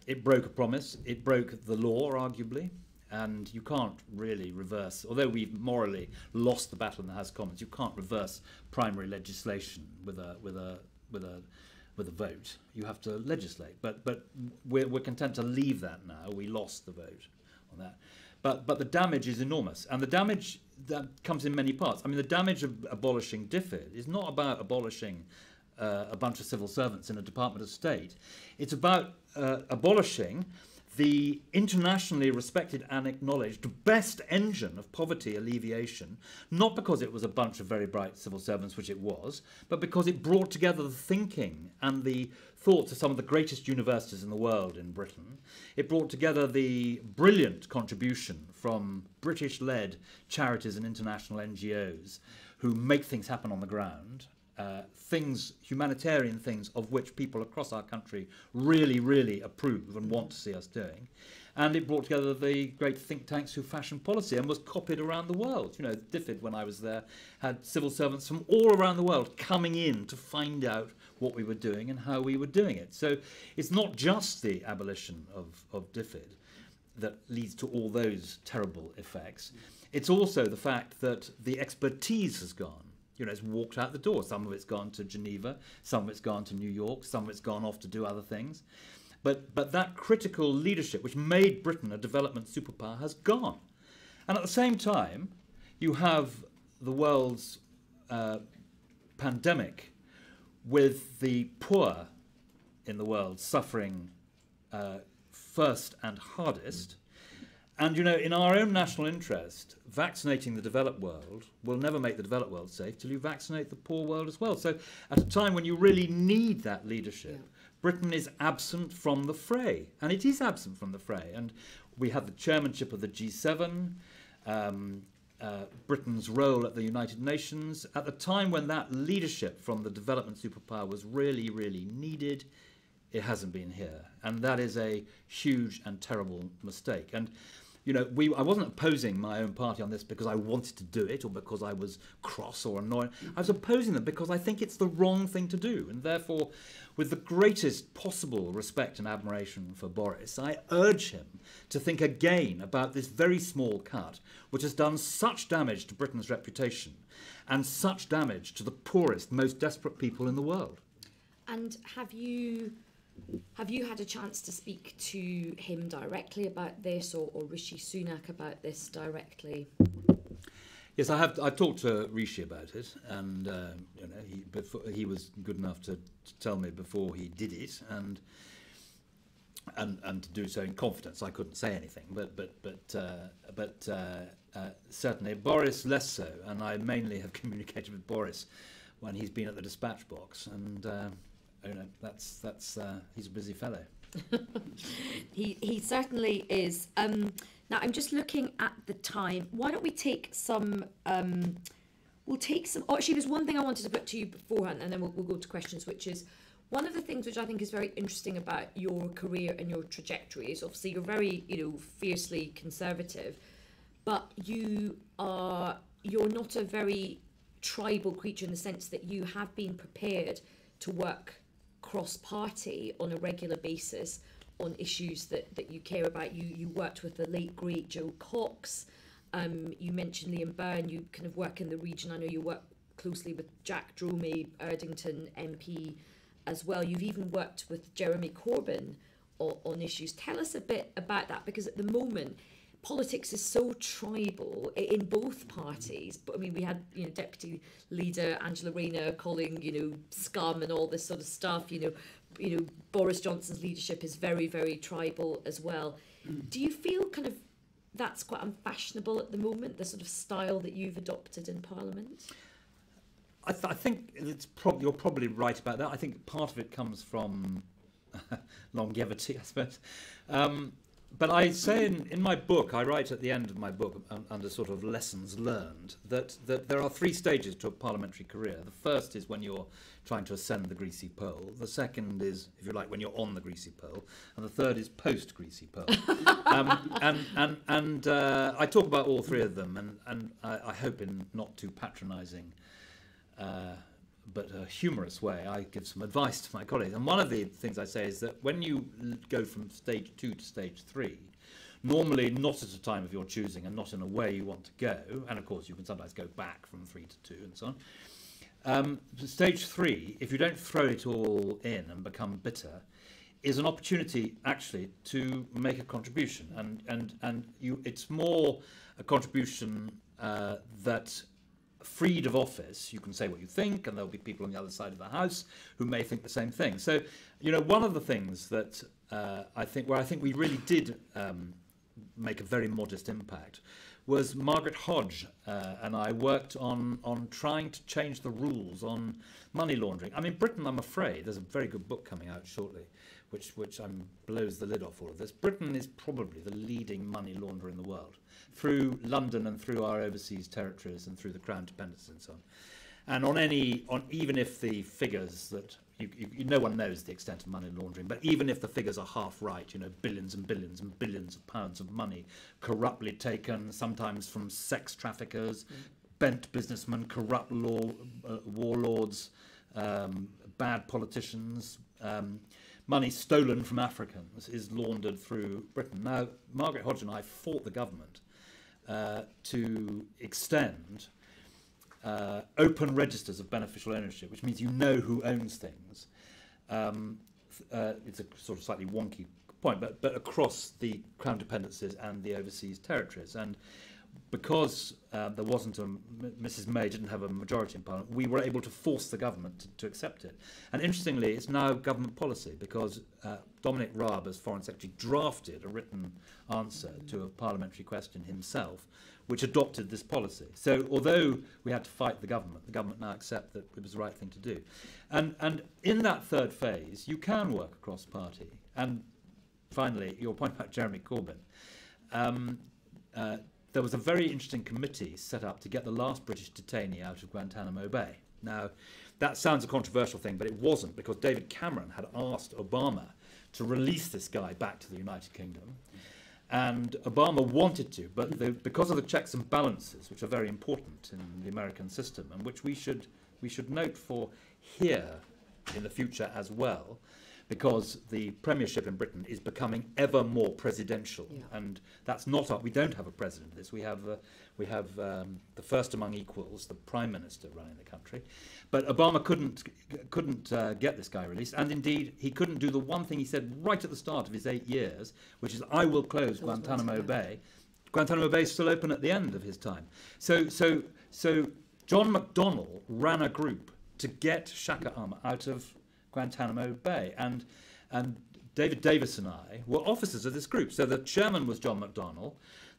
It broke a promise. It broke the law, arguably. And you can't really reverse, although we've morally lost the battle in the House of Commons, you can't reverse primary legislation with a vote. You have to legislate. But we're content to leave that now. We lost the vote on that. But the damage is enormous, and the damage that comes in many parts. I mean, the damage of abolishing DFID is not about abolishing a bunch of civil servants in a Department of State. It's about abolishing the internationally respected and acknowledged best engine of poverty alleviation, not because it was a bunch of very bright civil servants, which it was, but because it brought together the thinking and the thoughts of some of the greatest universities in the world in Britain. It brought together the brilliant contribution from British-led charities and international NGOs who make things happen on the ground. Humanitarian things of which people across our country really, really approve and want to see us doing. And it brought together the great think tanks who fashioned policy and was copied around the world. You know, DFID, when I was there, had civil servants from all around the world coming in to find out what we were doing and how we were doing it. So it's not just the abolition of DFID that leads to all those terrible effects. It's also the fact that the expertise has gone. You know, it's walked out the door. Some of it's gone to Geneva, some of it's gone to New York, some of it's gone off to do other things. But that critical leadership, which made Britain a development superpower, has gone. And at the same time, you have the world's pandemic, with the poor in the world suffering first and hardest. And, you know, in our own national interest, vaccinating the developed world will never make the developed world safe till you vaccinate the poor world as well. So at a time when you really need that leadership, Britain is absent from the fray. And it is absent from the fray. And we have the chairmanship of the G7, Britain's role at the United Nations. At the time when that leadership from the development superpower was really, really needed, it hasn't been here. And that is a huge and terrible mistake. And you know, I wasn't opposing my own party on this because I wanted to do it or because I was cross or annoyed. I was opposing them because I think it's the wrong thing to do. And therefore, with the greatest possible respect and admiration for Boris, I urge him to think again about this very small cut, which has done such damage to Britain's reputation and such damage to the poorest, most desperate people in the world. And have you had a chance to speak to him directly about this, or Rishi Sunak about this directly? Yes, I have. I talked to Rishi about it, and you know, he was good enough to tell me before he did it, and to do so in confidence. I couldn't say anything, but certainly Boris less so, and I mainly have communicated with Boris when he's been at the dispatch box, and. You know, that's he's a busy fellow. He certainly is. Now I'm just looking at the time. Why don't we take some? We'll take some. Oh, actually, there's one thing I wanted to put to you beforehand, and then we'll go to questions. Which is one of the things which I think is very interesting about your career and your trajectory is obviously you're very, you know, fiercely conservative, but you're not a very tribal creature in the sense that you have been prepared to work cross-party on a regular basis on issues that you care about. You worked with the late great Joe Cox. You mentioned Liam Byrne. You kind of work in the region. I know you work closely with Jack Dromey, Erdington MP as well. You've even worked with Jeremy Corbyn on issues. Tell us a bit about that, because at the moment politics is so tribal in both parties. But I mean, we had, you know, Deputy Leader Angela Rayner calling, you know, scum and all this sort of stuff. You know, Boris Johnson's leadership is very, very tribal as well. Do you feel kind of that's quite unfashionable at the moment, the sort of style that you've adopted in Parliament? I think you're probably right about that. I think part of it comes from longevity, I suppose. But I say in my book, I write at the end of my book, under sort of lessons learned, that there are three stages to a parliamentary career. The first is when you're trying to ascend the greasy pole. The second is, if you like, when you're on the greasy pole. And the third is post-greasy pole. I talk about all three of them, and I hope in not too patronising but a humorous way, I give some advice to my colleagues. And one of the things I say is that when you go from stage 2 to stage 3, normally not at a time of your choosing and not in a way you want to go, and of course you can sometimes go back from 3 to 2 and so on. Stage 3, if you don't throw it all in and become bitter, is an opportunity actually to make a contribution. It's more a contribution that, freed of office, you can say what you think, and there'll be people on the other side of the house who may think the same thing. So, you know, one of the things that I think we really did make a very modest impact was Margaret Hodge and I worked on trying to change the rules on money laundering. I mean, Britain, I'm afraid, there's a very good book coming out shortly, which blows the lid off all of this. Britain is probably the leading money launderer in the world, through London and through our overseas territories and through the Crown dependencies and so on. And even if the figures that no one knows the extent of money laundering, but even if the figures are half right, you know, billions and billions and billions of pounds of money corruptly taken, sometimes from sex traffickers, bent businessmen, corrupt warlords, bad politicians, money stolen from Africans is laundered through Britain. Now, Margaret Hodge and I fought the government to extend open registers of beneficial ownership, which means you know who owns things. It's a sort of slightly wonky point, but across the Crown dependencies and the overseas territories. And because there wasn't Mrs May didn't have a majority in Parliament, we were able to force the government to accept it. And interestingly, it's now government policy because Dominic Raab, as Foreign Secretary, drafted a written answer to a parliamentary question himself, which adopted this policy. So although we had to fight the government now accept that it was the right thing to do. And in that third phase, you can work across party. And finally, your point about Jeremy Corbyn. There was a very interesting committee set up to get the last British detainee out of Guantanamo Bay. Now, that sounds a controversial thing, but it wasn't, because David Cameron had asked Obama to release this guy back to the United Kingdom. And Obama wanted to, but because of the checks and balances, which are very important in the American system, and which we should note for here in the future as well, because the premiership in Britain is becoming ever more presidential, and that's not we don't have a president. We have the first among equals, the prime minister running the country, but Obama couldn't get this guy released, and indeed he couldn't do the one thing he said right at the start of his 8 years, which is I will close Guantanamo Bay. Guantanamo Bay is still open at the end of his time. So John McDonnell ran a group to get Shaka Umar out of Guantanamo Bay, and David Davis and I were officers of this group. So the chairman was John McDonnell,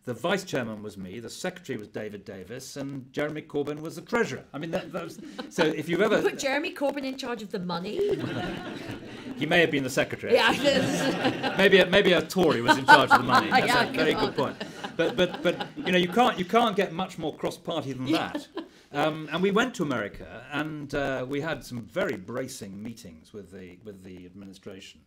the vice chairman was me, the secretary was David Davis, and Jeremy Corbyn was the treasurer. I mean, that was, so if you've ever put Jeremy Corbyn in charge of the money. He may have been the secretary. Yeah, maybe a Tory was in charge of the money. That's yeah, a very good point. But you know, you can't get much more cross-party than that. And we went to America, and we had some very bracing meetings with the administration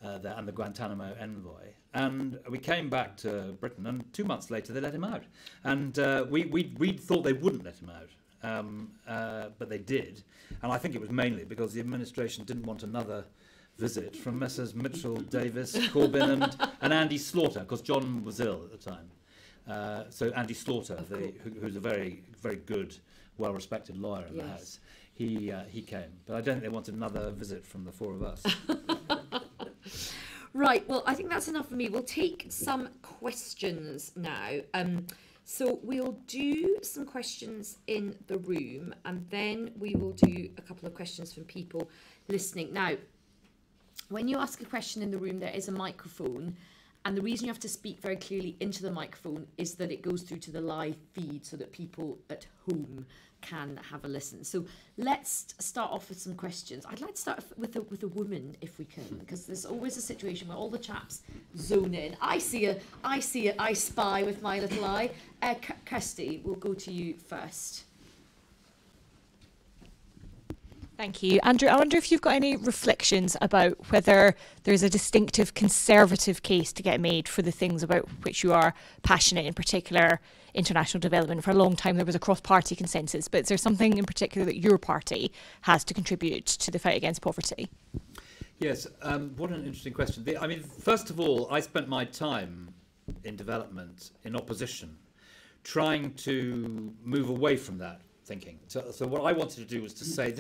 and the Guantanamo envoy. And we came back to Britain, and 2 months later they let him out. And we thought they wouldn't let him out, but they did. And I think it was mainly because the administration didn't want another visit from Messrs Mitchell, Davis, Corbyn, and Andy Slaughter, because John was ill at the time. So Andy Slaughter, who's a very, very good, well-respected lawyer in the House, he came. But I don't think they wanted another visit from the four of us. Right, well, I think that's enough for me. We'll take some questions now. So we'll do some questions in the room, and then we will do a couple of questions from people listening. Now, when you ask a question in the room, there is a microphone. And the reason you have to speak very clearly into the microphone is that it goes through to the live feed so that people at home can have a listen. So let's start off with some questions. I'd like to start with a woman, if we can, because there's always a situation where all the chaps zone in. I spy with my little eye. Kirsty, we'll go to you first. Thank you. Andrew, I wonder if you've got any reflections about whether there's a distinctive conservative case to get made for the things about which you are passionate, in particular international development. For a long time there was a cross-party consensus, but is there something in particular that your party has to contribute to the fight against poverty? Yes, what an interesting question. I mean, first of all, I spent my time in development in opposition, trying to move away from that thinking. So what I wanted to do was to say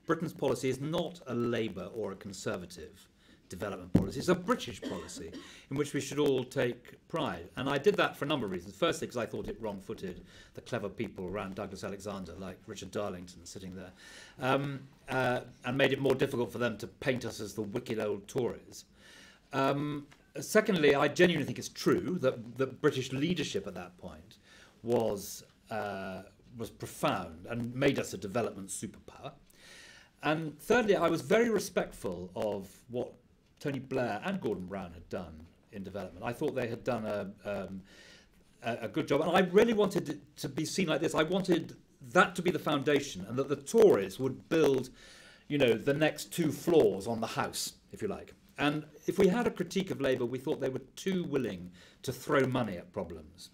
Britain's policy is not a Labour or a Conservative development policy. It's a British policy in which we should all take pride. And I did that for a number of reasons. Firstly, because I thought it wrong-footed the clever people around Douglas Alexander, like Richard Darlington sitting there, and made it more difficult for them to paint us as the wicked old Tories. Secondly, I genuinely think it's true that the British leadership at that point was profound and made us a development superpower. And thirdly, I was very respectful of what Tony Blair and Gordon Brown had done in development. I thought they had done a good job, and I really wanted it to be seen like this. I wanted that to be the foundation, and that the Tories would build, the next 2 floors on the house, if you like. And if we had a critique of Labour, we thought they were too willing to throw money at problems.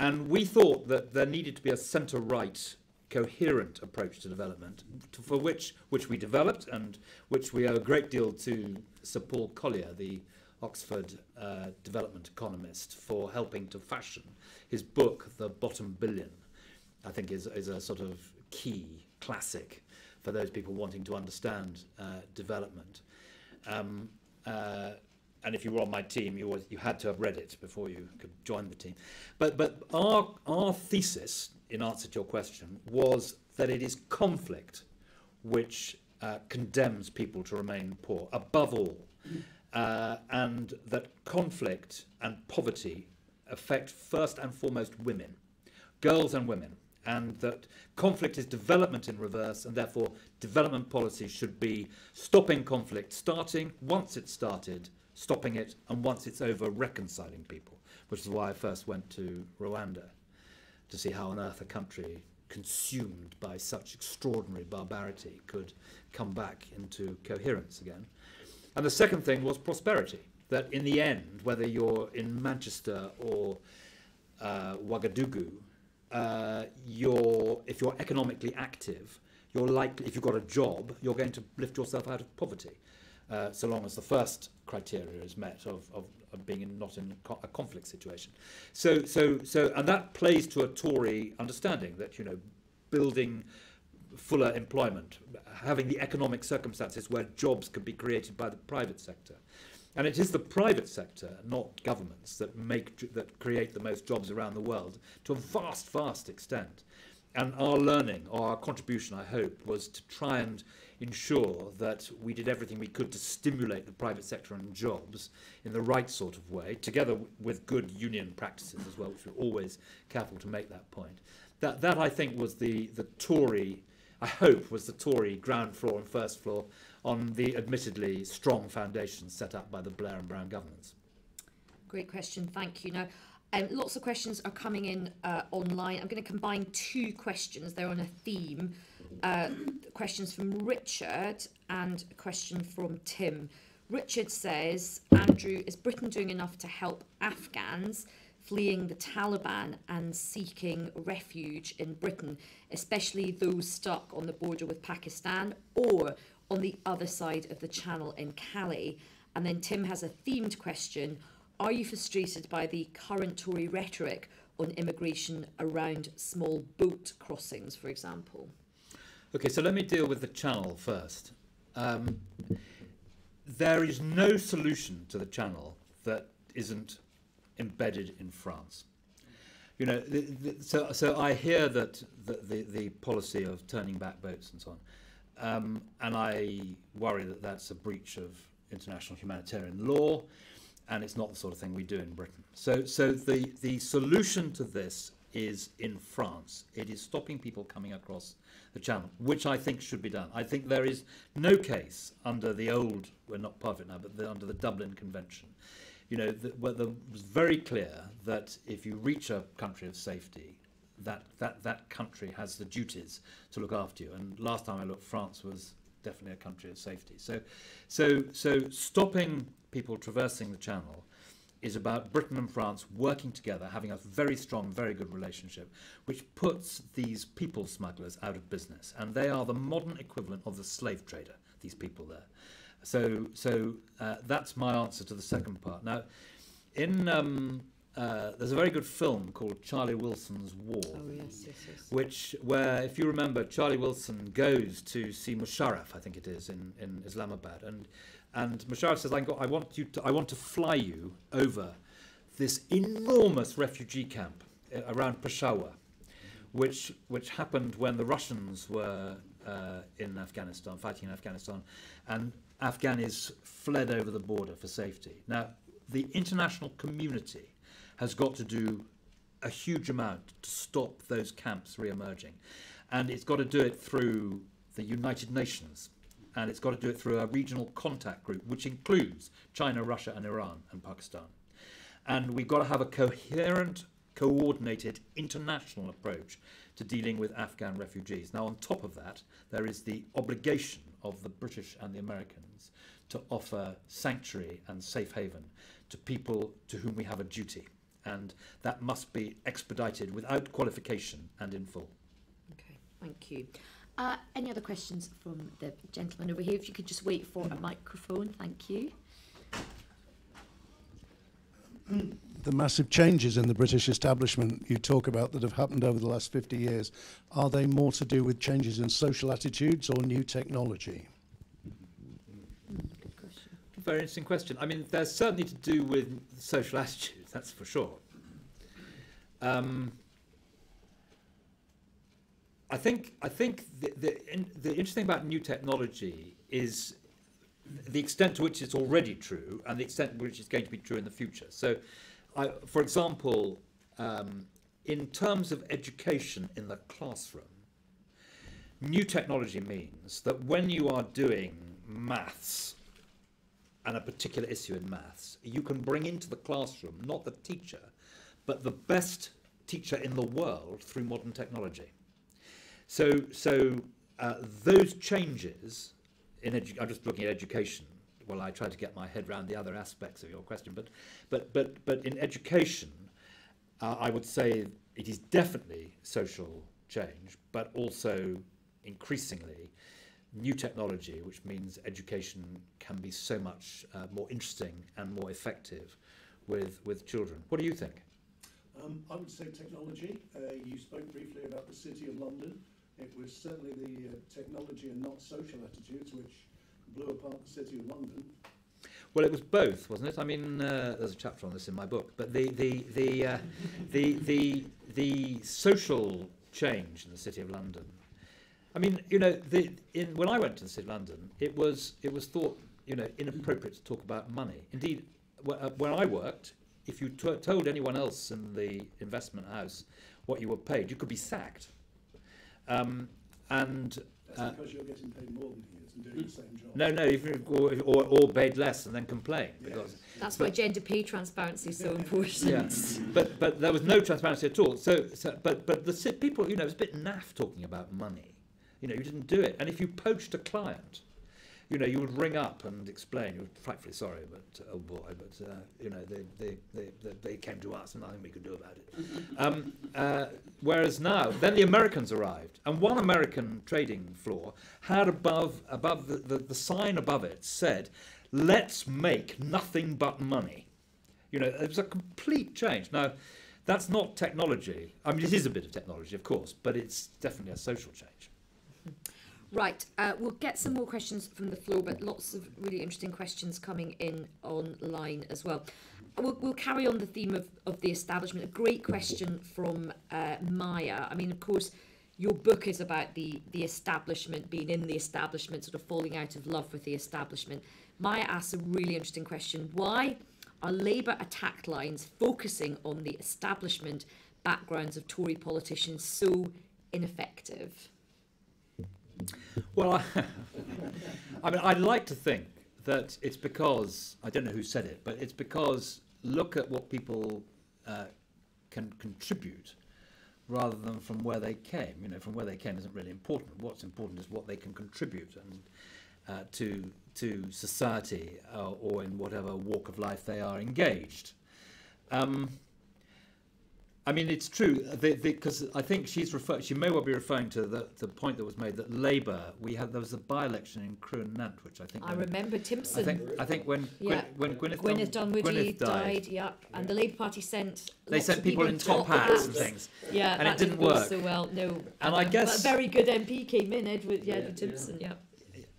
And we thought that there needed to be a centre-right, coherent approach to development, for which we developed, and which we owe a great deal to Sir Paul Collier, the Oxford development economist, for helping to fashion his book, The Bottom Billion. I think is a sort of key classic for those people wanting to understand development. and if you were on my team, you had to have read it before you could join the team. But our thesis, in answer to your question, was that it is conflict which condemns people to remain poor, above all, and that conflict and poverty affect first and foremost women, girls and women, and that conflict is development in reverse, and therefore development policy should be stopping conflict, starting, once it's started, stopping it, and once it's over, reconciling people, which is why I first went to Rwanda, to see how on earth a country consumed by such extraordinary barbarity could come back into coherence again. And the second thing was prosperity, that in the end, whether you're in Manchester or Ouagadougou, if you're economically active, you're likely, if you've got a job, you're going to lift yourself out of poverty, so long as the first criteria is met of being not in a conflict situation. So, and that plays to a Tory understanding that, you know, building fuller employment, having the economic circumstances where jobs can be created by the private sector. And it is the private sector, not governments, that create the most jobs around the world to a vast, vast extent. And our learning, or our contribution, I hope, was to try and ensure that we did everything we could to stimulate the private sector and jobs in the right sort of way, together with good union practices as well, which we're always careful to make that point. That I think was the Tory, I hope, was the Tory ground floor and first floor on the admittedly strong foundations set up by the Blair and Brown governments. Great question, thank you. Now, lots of questions are coming in online. I'm going to combine two questions. They're on a theme. Questions from Richard and a question from Tim. Richard says, Andrew, is Britain doing enough to help Afghans fleeing the Taliban and seeking refuge in Britain, especially those stuck on the border with Pakistan or on the other side of the channel in Calais? And then Tim has a themed question. Are you frustrated by the current Tory rhetoric on immigration around small boat crossings, for example? Okay, so let me deal with the channel first. There is no solution to the channel that isn't embedded in France. You know, so I hear that the policy of turning back boats and so on, and I worry that that's a breach of international humanitarian law, and it's not the sort of thing we do in Britain. So the solution to this is in France. It is stopping people coming across the channel, which I think should be done. I think there is no case under the old, we're not part of it now, but under the Dublin Convention, you know, where it was very clear that if you reach a country of safety, that country has the duties to look after you. And last time I looked, France was definitely a country of safety. So stopping people traversing the channel is about Britain and France working together, having a very strong, very good relationship, which puts these people smugglers out of business. And they are the modern equivalent of the slave trader, these people there. So that's my answer to the second part. Now, there's a very good film called Charlie Wilson's War, where, if you remember, Charlie Wilson goes to see Musharraf, I think it is, in Islamabad, and Musharraf says, I want to fly you over this enormous refugee camp around Peshawar, which happened when the Russians were in Afghanistan, fighting in Afghanistan, and Afghans fled over the border for safety. Now, the international community has got to do a huge amount to stop those camps re-emerging. And it's got to do it through the United Nations. And it's got to do it through a regional contact group, which includes China, Russia, and Iran, and Pakistan. And we've got to have a coherent, coordinated international approach to dealing with Afghan refugees. Now, on top of that, there is the obligation of the British and the Americans to offer sanctuary and safe haven to people to whom we have a duty. And that must be expedited without qualification and in full. Okay, thank you. Any other questions from the gentleman over here? If you could just wait for a microphone, thank you. The massive changes in the British establishment you talk about that have happened over the last 50 years, are they more to do with changes in social attitudes or new technology? Good question. very interesting question. I mean, there's certainly to do with social attitudes, that's for sure. I think the interesting thing about new technology is the extent to which it's already true and the extent to which it's going to be true in the future. So, for example, in terms of education in the classroom, new technology means that when you are doing maths and a particular issue in maths, you can bring into the classroom not the teacher, but the best teacher in the world through modern technology. So those changes in I'm just looking at education. Well, I try to get my head around the other aspects of your question, but in education, I would say it is definitely social change, but also increasingly new technology, which means education can be so much more interesting and more effective with children. What do you think? I would say technology. You spoke briefly about the City of London. It was certainly the technology and not social attitudes which blew apart the City of London. Well, it was both, wasn't it? I mean, there's a chapter on this in my book, but the social change in the City of London. I mean, you know, when I went to the City of London, it was thought, you know, inappropriate to talk about money. Indeed, when I worked, if you told anyone else in the investment house what you were paid, you could be sacked. That's because you're getting paid more than he is and doing the same job. No, even, or paid less and then complain. Because that's why gender pay transparency is so important. Yeah, but there was no transparency at all. But the people, you know, it was a bit naff talking about money. You know, you didn't do it. And if you poached a client, you know, you would ring up and explain. You were frightfully sorry, but oh boy, but you know, they came to us and nothing we could do about it. Whereas now, then the Americans arrived, and one American trading floor had above the sign above it said, "Let's make nothing but money." You know, it was a complete change. Now, that's not technology. I mean, it is a bit of technology, of course, but it's definitely a social change. Right, we'll get some more questions from the floor, but lots of really interesting questions coming in online as well. We'll carry on the theme of the establishment. A great question from Maya. I mean, of course, your book is about the establishment, being in the establishment, sort of falling out of love with the establishment. Maya asks a really interesting question. Why are Labour attack lines focusing on the establishment backgrounds of Tory politicians so ineffective? Well, I mean, I'd like to think that it's because, I don't know who said it, but it's because look at what people can contribute rather than from where they came. You know, from where they came isn't really important. What's important is what they can contribute and to society or in whatever walk of life they are engaged. I mean, it's true because I think she may well be referring to the point that was made that Labour, there was a by-election in Crewe and Nant, which I think. I remember Timpson. I think when Gwyneth Dunwoody died, and the Labour Party sent. They sent people in top hats and things. Yeah, and that it didn't work so well. No, and I guess but a very good MP came in, Edward Timpson. Yeah.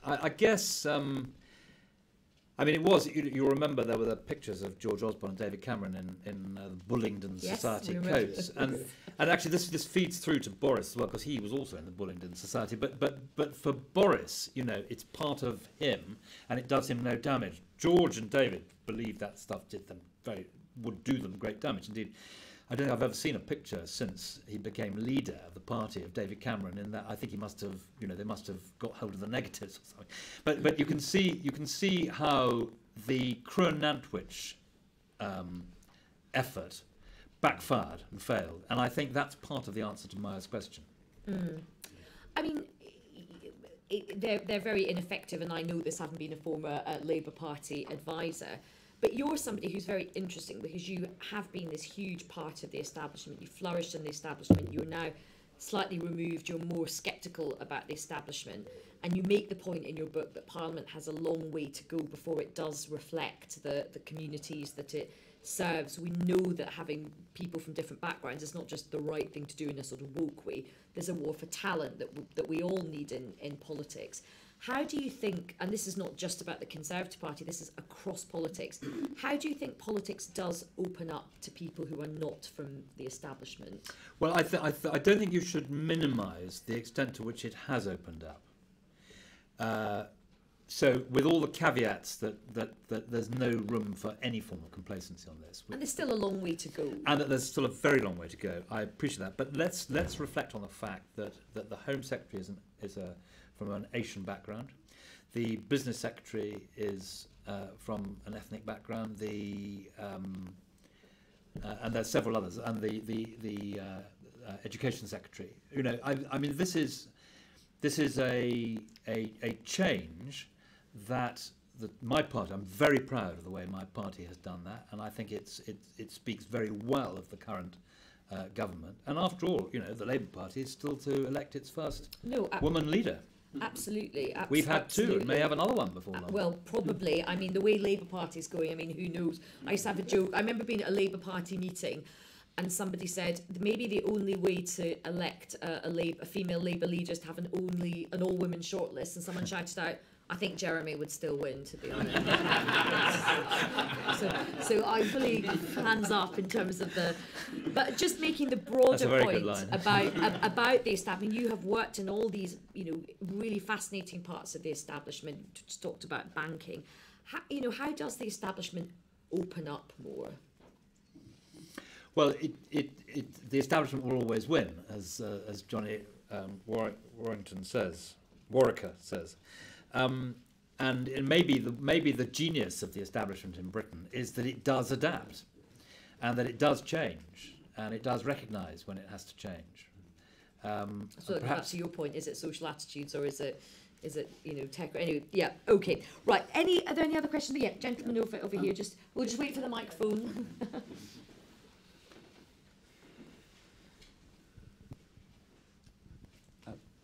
I guess. I mean, it was. You remember there were the pictures of George Osborne and David Cameron in Bullingdon Society coats, and actually this feeds through to Boris as well because he was also in the Bullingdon Society. But for Boris, you know, it's part of him, and it does him no damage. George and David believed that stuff would do them great damage. Indeed, I don't think I've ever seen a picture since he became leader of the party of David Cameron. In that, I think he must have, you know, they must have got hold of the negatives or something. But you can see how the Crewe and Nantwich effort backfired and failed, and I think that's part of the answer to Maya's question. I mean, they're very ineffective, and I know this, having been a former Labour Party advisor. But you're somebody who's very interesting because you have been this huge part of the establishment. You flourished in the establishment. You're now slightly removed. You're more sceptical about the establishment. And you make the point in your book that Parliament has a long way to go before it does reflect the communities that it serves. We know that having people from different backgrounds is not just the right thing to do in a sort of woke way. There's a war for talent that we all need in politics. How do you think, and this is not just about the Conservative Party, this is across politics, how do you think politics does open up to people who are not from the establishment? Well, I don't think you should minimise the extent to which it has opened up. So with all the caveats that there's no room for any form of complacency on this. And there's still a long way to go. And that there's still a very long way to go. I appreciate that. But let's reflect on the fact that the Home Secretary is from an Asian background. The Business Secretary is from an ethnic background. And there's several others. And the Education Secretary. You know, I mean, this is a change that my party. I'm very proud of the way my party has done that, and I think it speaks very well of the current government. And after all, you know, the Labour Party is still to elect its first woman leader. Absolutely. We've had two and may have another one before long. Well, probably. I mean, the way Labour Party is going, I mean, who knows? I used to have a joke. I remember being at a Labour Party meeting and somebody said maybe the only way to elect a female Labour leader is to have an all-women shortlist, and someone shouted out, I think Jeremy would still win, to be honest. so I fully hands up in terms of but just making the broader point about the establishment. You have worked in all these, you know, really fascinating parts of the establishment. Just talked about banking. How does the establishment open up more? Well, the establishment will always win, as Johnny Warrington says, Warwicker says. And maybe the genius of the establishment in Britain is that it does adapt, and that it does change, and it does recognise when it has to change. So perhaps to your point, is it social attitudes, or is it tech? Anyway, yeah, okay, right. Are there any other questions? Yeah, gentleman over here. We'll just wait for the microphone.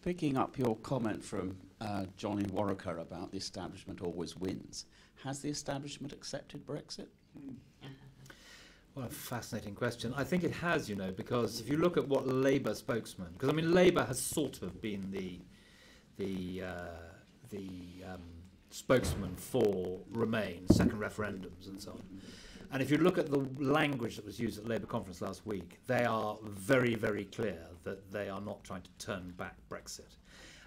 Picking up your comment from Johnny Warwicker about the establishment always wins, has the establishment accepted Brexit? Well, a fascinating question. I think it has, you know, because if you look at what Labour spokesman, because I mean Labour has sort of been the spokesman for Remain, second referendums and so on. And if you look at the language that was used at the Labour conference last week, they are very, very clear that they are not trying to turn back Brexit.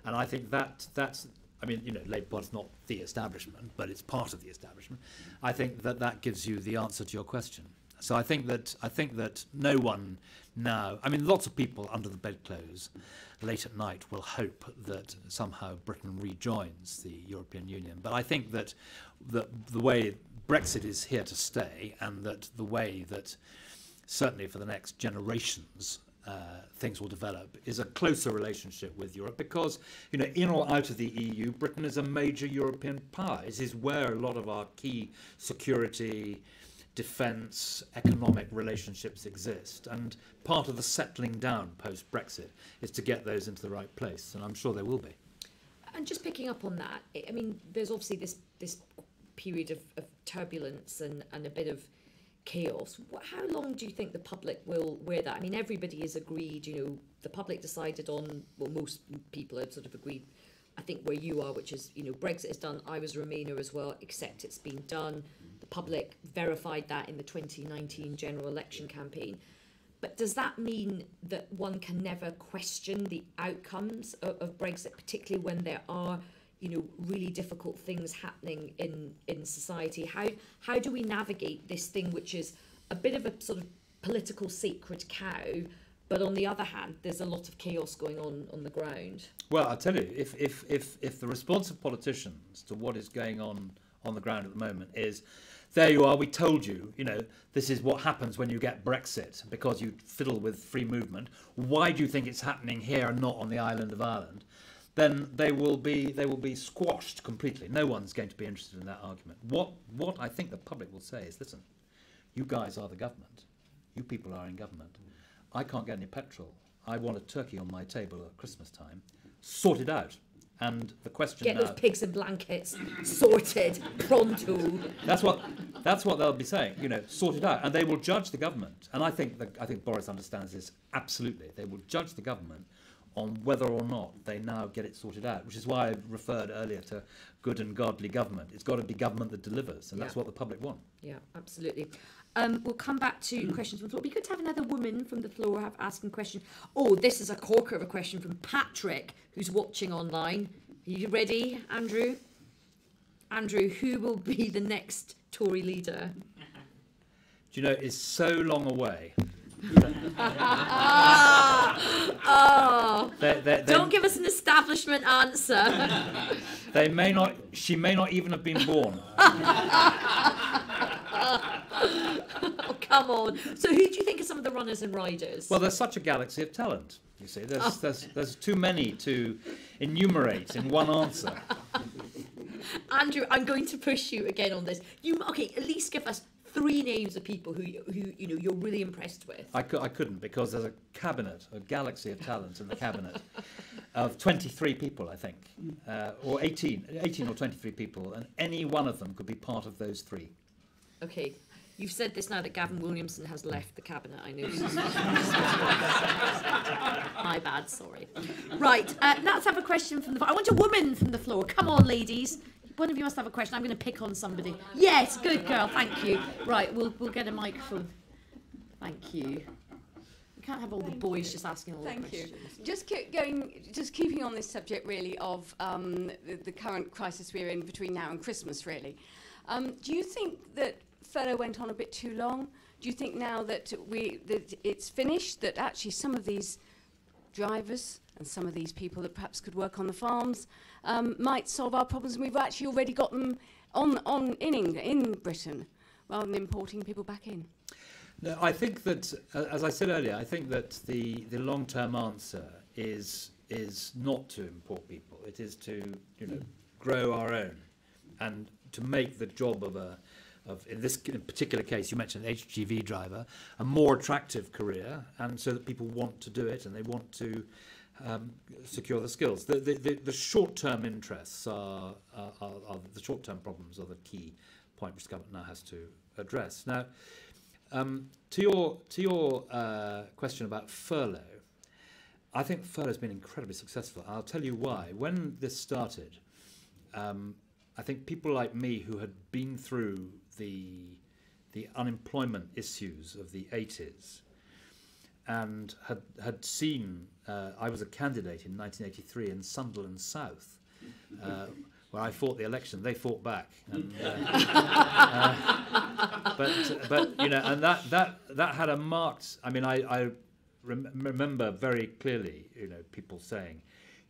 And I think that's, I mean, you know, Labour Party's not the establishment, but it's part of the establishment. I think that gives you the answer to your question. So I think that no one now, I mean, lots of people under the bedclothes late at night will hope that somehow Britain rejoins the European Union. But I think that the way Brexit is here to stay, and that the way that certainly for the next generations things will develop is a closer relationship with Europe, because, you know, in or out of the EU, Britain is a major European power. It is where a lot of our key security, defence, economic relationships exist, and part of the settling down post-Brexit is to get those into the right place, and I'm sure they will be. And just picking up on that, I mean, there's obviously this period of turbulence and a bit of chaos. How long do you think the public will wear that? I mean, everybody has agreed, you know, the public decided on, well, most people had sort of agreed, I think where you are, which is, you know, Brexit is done. I was a Remainer as well, except it's been done. The public verified that in the 2019 general election campaign. But does that mean that one can never question the outcomes of Brexit, particularly when there are, you know, really difficult things happening in society? How do we navigate this thing, which is a bit of a sort of political sacred cow, but on the other hand, there's a lot of chaos going on the ground? Well, I'll tell you, if the response of politicians to what is going on the ground at the moment is, there you are, we told you, you know, this is what happens when you get Brexit, because you fiddle with free movement. Why do you think it's happening here and not on the island of Ireland? Then they will be squashed completely. No one's going to be interested in that argument. What I think the public will say is, listen, you guys are the government. You people are in government. I can't get any petrol. I want a turkey on my table at Christmas time. Sort it out. And the question get now, those pigs and blankets sorted pronto. That's what they'll be saying. You know, sort it out, and they will judge the government. And I think Boris understands this absolutely. They will judge the government on whether or not they now get it sorted out, which is why I referred earlier to good and godly government. It's got to be government that delivers, and that's what the public want. Yeah, absolutely. We'll come back to questions from the floor. It'd be good to have another woman from the floor asking questions. Oh, this is a corker of a question from Patrick, who's watching online. Are you ready, Andrew? Andrew, who will be the next Tory leader? Do you know, it's so long away. Don't give us an establishment answer. She may not even have been born. Oh, come on. So who do you think are some of the runners and riders? Well, there's such a galaxy of talent, you see. There's too many to enumerate in one answer. Andrew, I'm going to push you again on this. Okay, at least give us 3 names of people who you're really impressed with. I couldn't, because there's a cabinet, a galaxy of talent in the cabinet of 23 people, I think, or 18 or 23 people, and any one of them could be part of those 3. Okay, you've said this now that Gavin Williamson has left the cabinet. I know. My bad, sorry. Right, let's have a question from the floor. I want a woman from the floor. Come on, ladies. One of you must have a question. I'm going to pick on somebody. Yes, good girl. Thank you. Right, we'll get a microphone. Thank you. We can't have all the boys just asking all the questions. Thank you. Just keeping on this subject really of the current crisis we're in between now and Christmas, really. Do you think that furlough went on a bit too long? Do you think now that it's finished, that actually some of these drivers and some of these people that perhaps could work on the farms might solve our problems, and we've actually already got them in Britain, rather than importing people back in? No, I think that, as I said earlier, I think that the long-term answer is not to import people. It is to grow our own, and to make the job of in this particular case, you mentioned an HGV driver, a more attractive career, and so that people want to do it and they want to secure the skills. The short-term interests are the short-term problems are the key point which the government now has to address. Now, to your question about furlough, I think furlough has been incredibly successful. I'll tell you why. When this started, I think people like me who had been through the unemployment issues of the 80s and had seen, I was a candidate in 1983 in Sunderland South, where I fought the election. They fought back, and, but and that had a marked. I mean, I remember very clearly, people saying,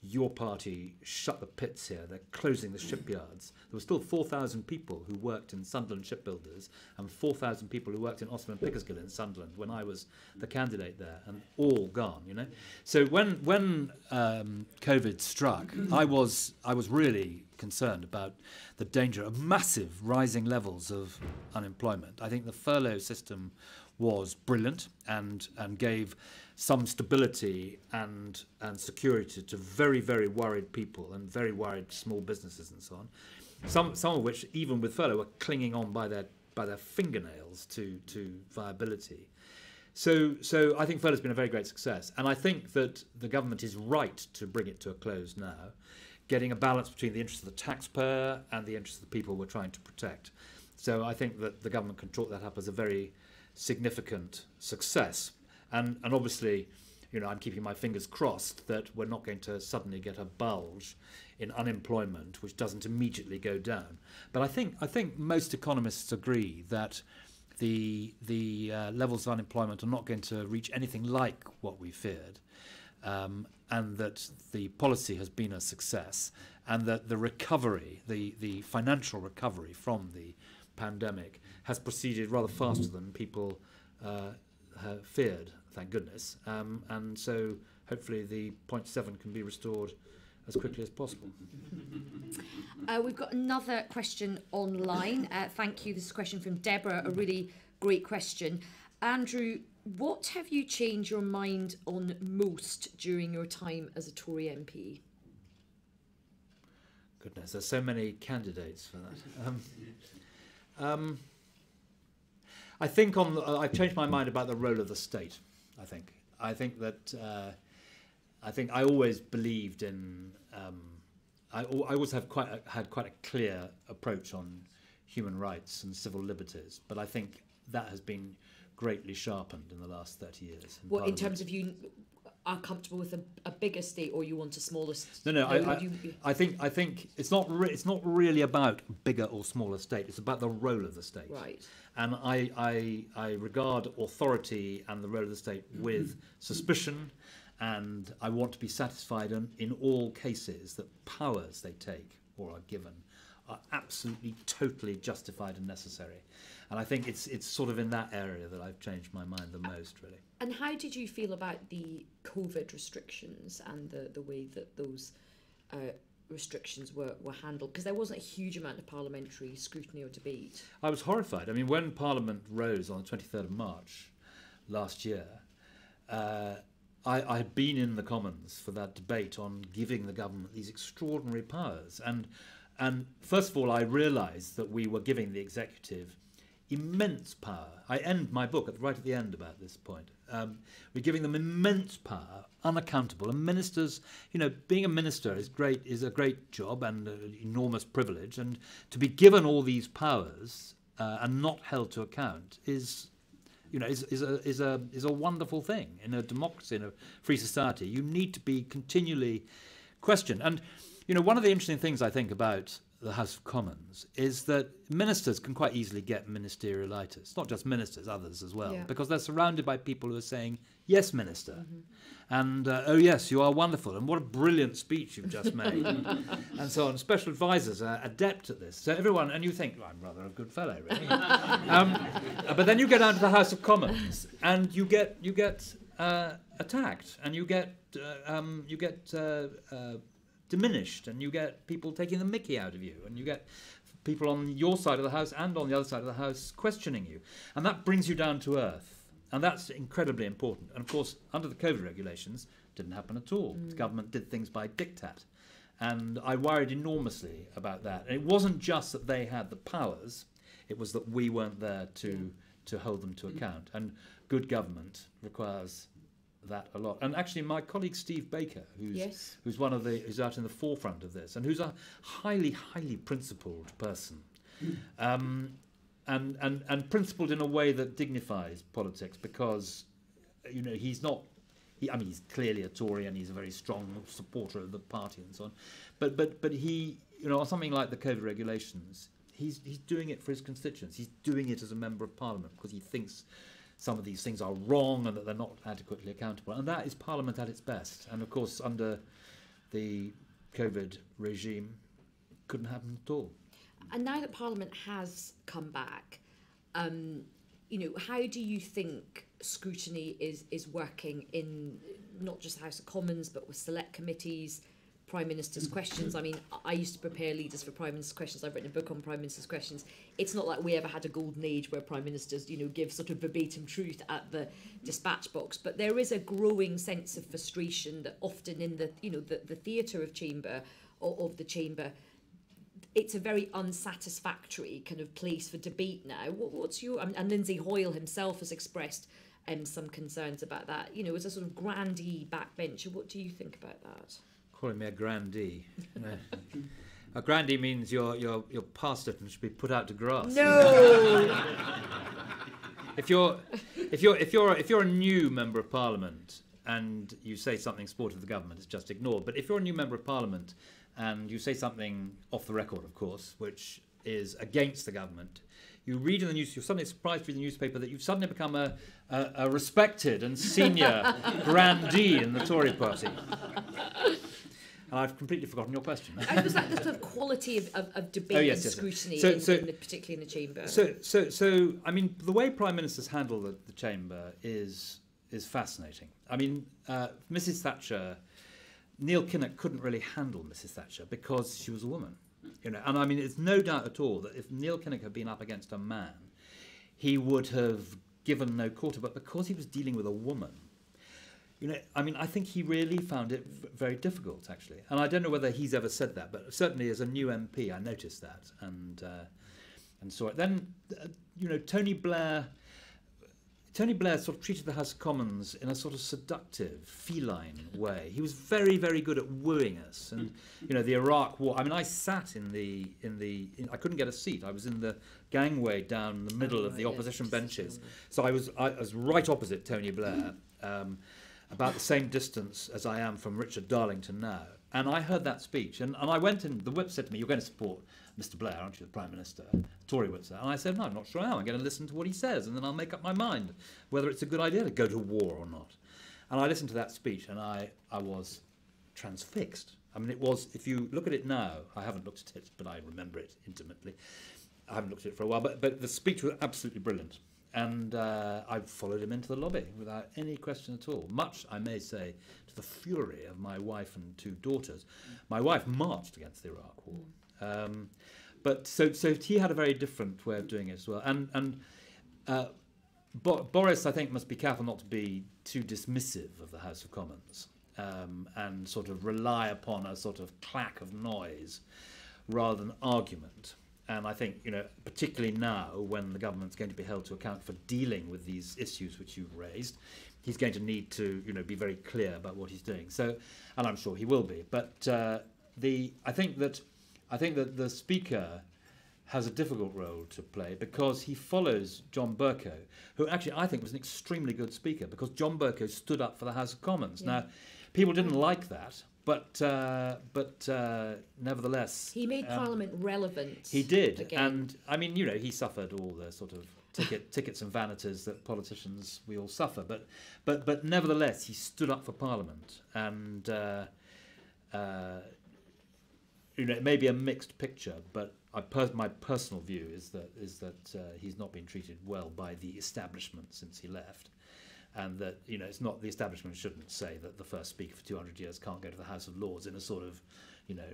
"Your party shut the pits here. They're closing the shipyards." There were still 4,000 people who worked in Sunderland Shipbuilders and 4,000 people who worked in Osman Pickersgill in Sunderland when I was the candidate there, and all gone. So when COVID struck, I was really concerned about the danger of massive rising levels of unemployment. I think the furlough system was brilliant and gave some stability and security to very, very worried people and very worried small businesses and so on. Some of which, even with furlough, were clinging on by their fingernails to viability. So I think furlough has been a very great success, and I think that the government is right to bring it to a close now, getting a balance between the interests of the taxpayer and the interests of the people we're trying to protect. So I think that the government can chalk that up as a very significant success. And obviously, I'm keeping my fingers crossed that we're not going to suddenly get a bulge in unemployment which doesn't immediately go down. But I think most economists agree that the levels of unemployment are not going to reach anything like what we feared, and that the policy has been a success, and that the recovery, the financial recovery from the pandemic, has proceeded rather faster than people have feared, thank goodness. And so hopefully the 0.7 can be restored as quickly as possible. We've got another question online. Thank you. This is a question from Deborah, a really great question. Andrew, what have you changed your mind on most during your time as a Tory MP? Goodness, there's so many candidates for that. I think I've changed my mind about the role of the state. I think that I think I always believed in. I always had quite a clear approach on human rights and civil liberties, but I think that has been greatly sharpened in the last 30 years. Well, in terms of you are comfortable with a bigger state, or you want a smaller state? No. I think it's not really about bigger or smaller state. It's about the role of the state. Right. And I regard authority and the role of the state with suspicion, and I want to be satisfied in all cases that powers they take or are given are absolutely, totally justified and necessary. And I think it's sort of in that area that I've changed my mind the most, really. And how did you feel about the COVID restrictions and the way that those restrictions were handled? Because there wasn't a huge amount of parliamentary scrutiny or debate. I was horrified. I mean, when Parliament rose on the 23rd of March last year, I had been in the Commons for that debate on giving the government these extraordinary powers. And first of all, I realised that we were giving the executive immense power. I end my book right at the end about this point. We're giving them immense power, unaccountable. And ministers, being a minister is a great job and an enormous privilege. And to be given all these powers and not held to account is a wonderful thing in a democracy, in a free society. You need to be continually questioned. And one of the interesting things I think about the House of Commons is that ministers can quite easily get ministerialitis. Not just ministers, others as well, because they're surrounded by people who are saying, "Yes, Minister," and "Oh yes, you are wonderful," and "What a brilliant speech you've just made," and so on. Special advisors are adept at this. So everyone, and you think, well, I'm rather a good fellow, really. But then you get down to the House of Commons, and you get attacked, and you get diminished, and you get people taking the mickey out of you, and you get people on your side of the house and on the other side of the house questioning you, and that brings you down to earth, and that's incredibly important. And of course, under the COVID regulations, didn't happen at all. The government did things by diktat, and I worried enormously about that. And it wasn't just that they had the powers, it was that we weren't there to hold them to account, and good government requires that a lot. And actually my colleague Steve Baker, who's out in the forefront of this, and who's a highly principled person, and principled in a way that dignifies politics, because he's clearly a Tory and he's a very strong supporter of the party and so on, but he, on something like the COVID regulations, he's doing it for his constituents. He's doing it as a member of Parliament because he thinks some of these things are wrong and that they're not adequately accountable. And that is Parliament at its best. And of course, under the COVID regime, couldn't happen at all. And now that Parliament has come back, how do you think scrutiny is working in not just the House of Commons, but with select committees, Prime Minister's questions? I mean, I used to prepare leaders for Prime Minister's questions. I've written a book on Prime Minister's questions. It's not like we ever had a golden age where Prime Ministers, give sort of verbatim truth at the dispatch box. But there is a growing sense of frustration that often in the, the theatre of the chamber, it's a very unsatisfactory kind of place for debate now. What's your... And Lindsay Hoyle himself has expressed some concerns about that. As a sort of grandee backbencher, what do you think about that? Calling me a grandee. A grandee means you're past it and should be put out to grass. No. If you're a new member of Parliament and you say something supportive of the government, it's just ignored. But if you're a new member of Parliament and you say something off the record, of course, which is against the government, you read in the news, you're suddenly surprised to read in the newspaper that you've suddenly become a respected and senior grandee in the Tory party. I've completely forgotten your question. It was like the sort of quality of debate and scrutiny, particularly in the chamber. So, I mean, the way Prime Ministers handle the chamber is fascinating. I mean, Mrs. Thatcher, Neil Kinnock couldn't really handle Mrs. Thatcher because she was a woman. And I mean, it's no doubt at all that if Neil Kinnock had been up against a man, he would have given no quarter. But because he was dealing with a woman, I mean, I think he really found it very difficult, actually. And I don't know whether he's ever said that, but certainly as a new MP, I noticed that and saw it. Then, Tony Blair, Tony Blair sort of treated the House of Commons in a sort of seductive, feline way. He was very, very good at wooing us. And, you know, the Iraq War, I mean, I sat I couldn't get a seat. I was in the gangway down the middle of the opposition benches. So I was right opposite Tony Blair, about the same distance as I am from Richard Darlington now. And I heard that speech, and I went in, the whip said to me, "You're going to support Mr. Blair, aren't you, the Prime Minister?" Tory whip said. And I said, "No, I'm not sure I am. I'm going to listen to what he says, and then I'll make up my mind whether it's a good idea to go to war or not." And I listened to that speech, and I was transfixed. I mean, it was, if you look at it now, I haven't looked at it, but I remember it intimately. I haven't looked at it for a while, but the speech was absolutely brilliant. And I followed him into the lobby without any question at all. Much, I may say, to the fury of my wife and 2 daughters. My wife marched against the Iraq War. But so he had a very different way of doing it as well. And Boris, I think, must be careful not to be too dismissive of the House of Commons and sort of rely upon a sort of clack of noise rather than argument. And I think, you know, particularly now when the government's going to be held to account for dealing with these issues which you've raised, he's going to need to, you know, be very clear about what he's doing. So, and I'm sure he will be. But I think that the Speaker has a difficult role to play because he follows John Bercow, who actually I think was an extremely good Speaker because John Bercow stood up for the House of Commons. Yeah. Now, people didn't like that. But nevertheless, he made Parliament relevant. He did, again. And I mean, you know, he suffered all the sort of tickets and vanities that politicians we all suffer. But nevertheless, he stood up for Parliament, and you know, it may be a mixed picture, but my personal view is that he's not been treated well by the establishment since he left. And that, you know, it's not, the establishment shouldn't say that the first Speaker for 200 years can't go to the House of Lords in a sort of, you know,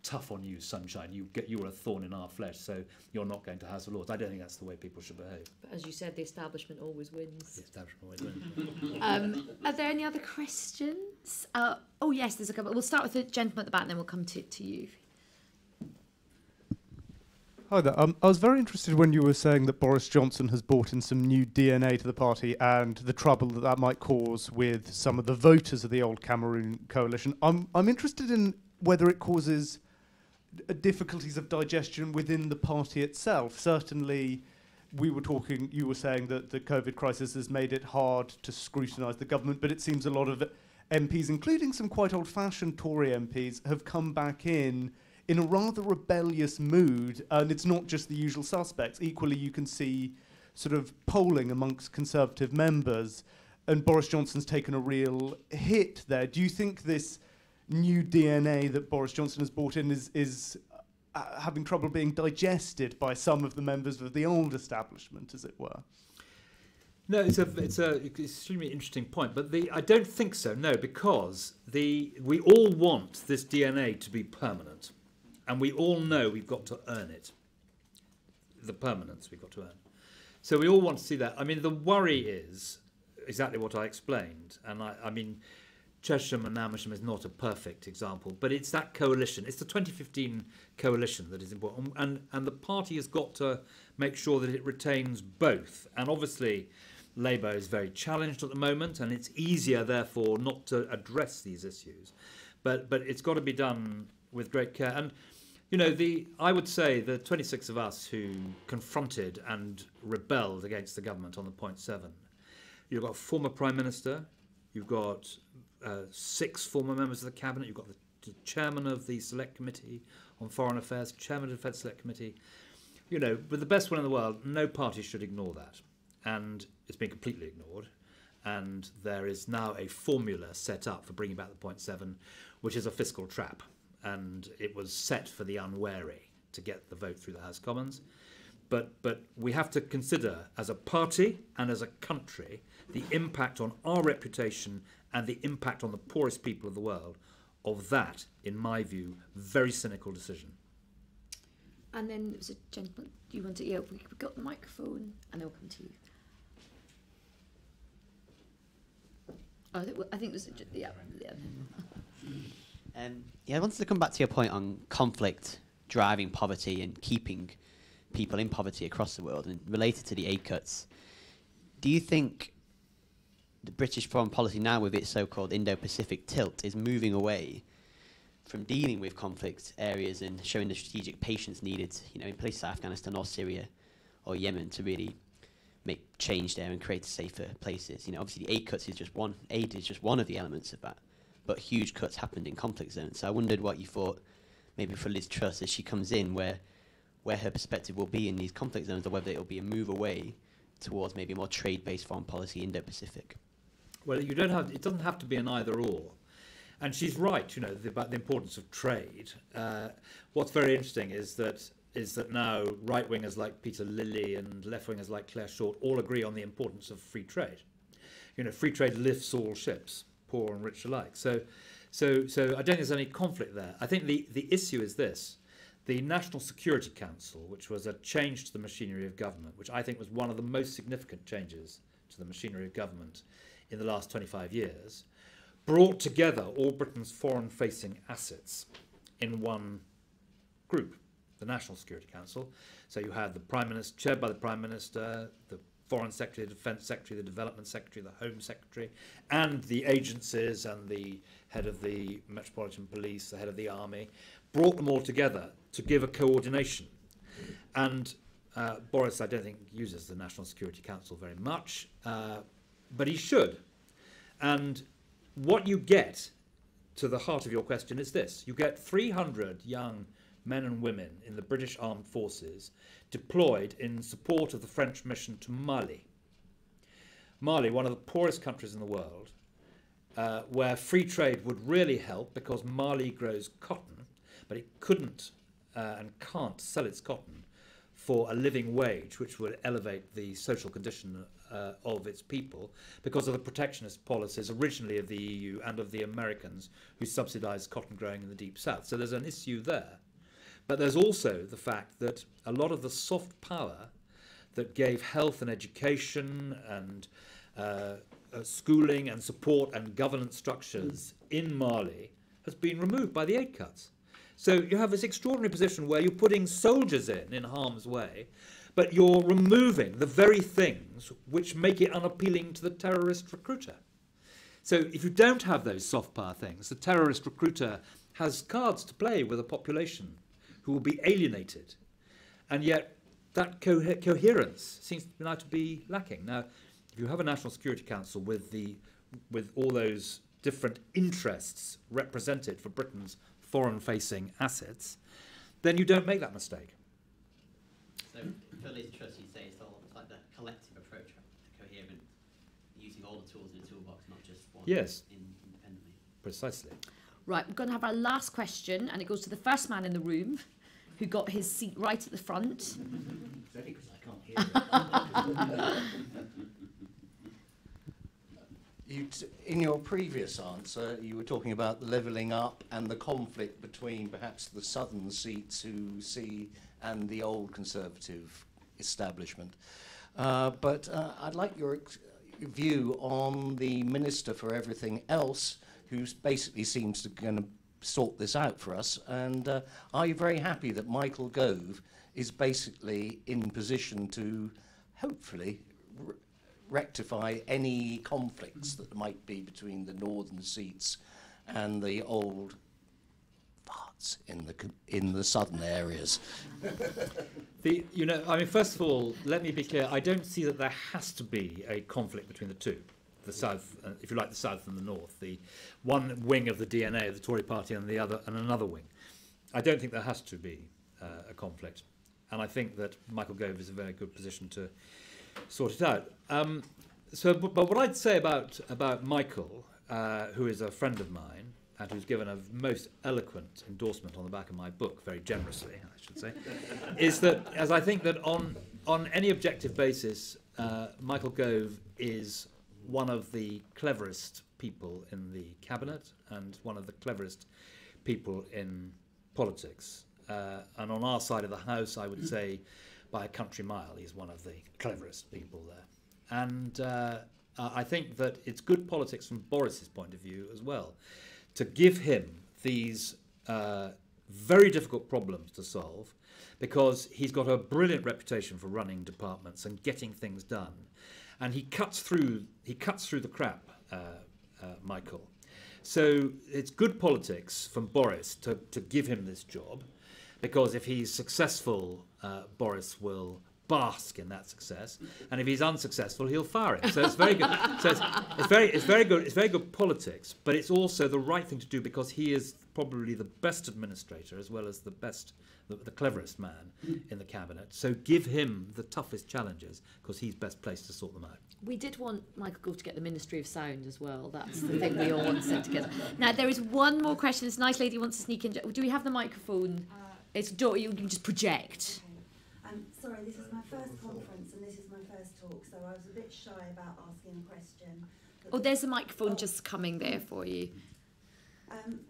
tough on you, sunshine. You were a thorn in our flesh, so you're not going to the House of Lords. I don't think that's the way people should behave. But as you said, the establishment always wins. The establishment always wins. Are there any other questions? Oh yes, there's a couple. We'll start with the gentleman at the back, and then we'll come to you. Hi there. I was very interested when you were saying that Boris Johnson has brought in some new DNA to the party and the trouble that might cause with some of the voters of the old Cameroon coalition. I'm interested in whether it causes difficulties of digestion within the party itself. Certainly, you were saying that the COVID crisis has made it hard to scrutinise the government, but it seems a lot of MPs, including some quite old-fashioned Tory MPs, have come back in a rather rebellious mood, and it's not just the usual suspects. Equally, you can see sort of polling amongst Conservative members, and Boris Johnson's taken a real hit there. Do you think this new DNA that Boris Johnson has brought in is having trouble being digested by some of the members of the old establishment, as it were? No, it's a extremely interesting point, but I don't think so. No, because we all want this DNA to be permanent. And we all know we've got to earn it. The permanence we've got to earn. So we all want to see that. I mean, the worry is exactly what I explained. And I mean, Chesham and Amersham is not a perfect example, but it's that coalition. It's the 2015 coalition that is important. And the party has got to make sure that it retains both. And obviously, Labour is very challenged at the moment, and it's easier, therefore, not to address these issues. But it's got to be done with great care. And you know, I would say the 26 of us who confronted and rebelled against the government on the 0.7, you've got a former Prime Minister, you've got 6 former members of the Cabinet, you've got the Chairman of the Select Committee on Foreign Affairs, Chairman of the Defence Select Committee. You know, with the best will in the world, no party should ignore that. And it's been completely ignored. And there is now a formula set up for bringing back the 0.7, which is a fiscal trap. And it was set for the unwary to get the vote through the House of Commons. But we have to consider, as a party and as a country, the impact on our reputation and the impact on the poorest people of the world of that, in my view, very cynical decision. And then there was a gentleman. Do you want to? Yeah, we've got the microphone, and then we'll come to you. I think it was yeah. I wanted to come back to your point on conflict driving poverty and keeping people in poverty across the world, and related to the aid cuts. do you think the British foreign policy now, with its so-called Indo-Pacific tilt, is moving away from dealing with conflict areas and showing the strategic patience needed, in places like Afghanistan or Syria or Yemen, to really make change there and create safer places? Obviously the aid cuts is just one. Aid is just one of the elements of that, but huge cuts happened in conflict zones. So I wondered what you thought, maybe for Liz Truss as she comes in, where her perspective will be in these conflict zones, or whether it will be a move away towards maybe a more trade-based foreign policy, Indo-Pacific. Well, it doesn't have to be an either-or. And she's right, about the importance of trade. What's very interesting is that now right-wingers like Peter Lilly and left-wingers like Claire Short all agree on the importance of free trade. Free trade lifts all ships, poor and rich alike. So I don't think there's any conflict there. I think the issue is this. The National Security Council, which was a change to the machinery of government, which I think was one of the most significant changes to the machinery of government in the last 25 years, brought together all Britain's foreign-facing assets in one group, the National Security Council. So you had the Prime Minister, chaired by the Prime Minister, the Foreign Secretary, the Defence Secretary, the Development Secretary, the Home Secretary, and the agencies and the head of the Metropolitan Police, the head of the Army, brought them all together to give a coordination. And Boris, I don't think, uses the National Security Council very much, but he should. And what you get, to the heart of your question, is this. You get 300 young men and women in the British Armed Forces deployed in support of the French mission to Mali. Mali, one of the poorest countries in the world, where free trade would really help, because Mali grows cotton, but it couldn't and can't sell its cotton for a living wage, which would elevate the social condition of its people, because of the protectionist policies originally of the EU and of the Americans, who subsidised cotton growing in the Deep South. So there's an issue there. But there's also the fact that a lot of the soft power that gave health and education and schooling and support and governance structures in Mali has been removed by the aid cuts. So you have this extraordinary position where you're putting soldiers in harm's way, but you're removing the very things which make it unappealing to the terrorist recruiter. So if you don't have those soft power things, the terrorist recruiter has cards to play with a population who will be alienated. And yet that coherence seems now to be lacking. Now, if you have a National Security Council with all those different interests represented for Britain's foreign-facing assets, then you don't make that mistake. So for Liz Truss, you'd say it's like the collective approach, the coherent, using all the tools in the toolbox, not just one. Yes. Independently. Precisely. Right, we're going to have our last question, and it goes to the first man in the room, who got his seat right at the front. It's only because I can't hear it. In your previous answer, you were talking about the levelling up and the conflict between perhaps the southern seats who see and the old Conservative establishment. But I'd like your view on the Minister for Everything Else, who basically seems to going to sort this out for us. And are you very happy that Michael Gove is basically in position to hopefully rectify any conflicts that might be between the northern seats and the old farts in the southern areas? First of all, let me be clear. I don't see that there has to be a conflict between the two. The south, if you like, the south and the north, the one wing of the DNA of the Tory party and the other, and another wing. I don't think there has to be a conflict, and I think that Michael Gove is in a very good position to sort it out. But what I'd say about Michael, who is a friend of mine and who's given a most eloquent endorsement on the back of my book, very generously, I should say, is that, as I think that on any objective basis, Michael Gove is one of the cleverest people in the cabinet and one of the cleverest people in politics. And on our side of the house, I would say, by a country mile, he's one of the cleverest people there. And I think that it's good politics from Boris's point of view as well, to give him these very difficult problems to solve, because he's got a brilliant reputation for running departments and getting things done. and he cuts through the crap, Michael. So it's good politics from Boris to give him this job, because if he's successful, Boris will bask in that success, and if he's unsuccessful, he'll fire him. So it's very good. So it's very good. It's very good politics, but it's also the right thing to do, because he is probably the best administrator as well as the cleverest man in the cabinet. So give him the toughest challenges, because he's best placed to sort them out. We did want Michael Gove to get the Ministry of Sound as well. That's the thing we all want to sit together. Now, there is one more question. This nice lady wants to sneak in. Do we have the microphone? It's you can just project. Sorry, this is my first conference and this is my first talk, so I was a bit shy about asking a question. Oh, there's a microphone just coming there for you.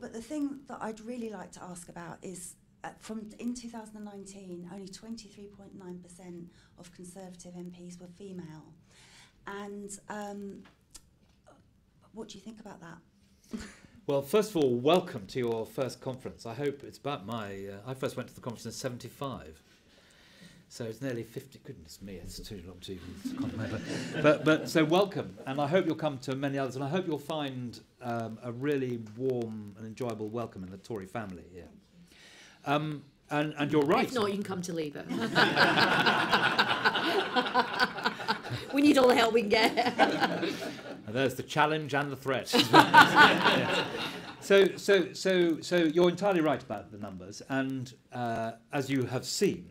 But the thing that I'd really like to ask about is, in 2019, only 23.9% of Conservative MPs were female. And what do you think about that? Well, first of all, welcome to your first conference. I hope it's about my... I first went to the conference in '75. So it's nearly 50. Goodness me, it's too long to even remember. But so welcome, and I hope you'll come to many others, and I hope you'll find a really warm and enjoyable welcome in the Tory family here. And you're right. If not, you can come to Labour. We need all the help we can get. And there's the challenge and the threat. Yeah. So you're entirely right about the numbers, and as you have seen,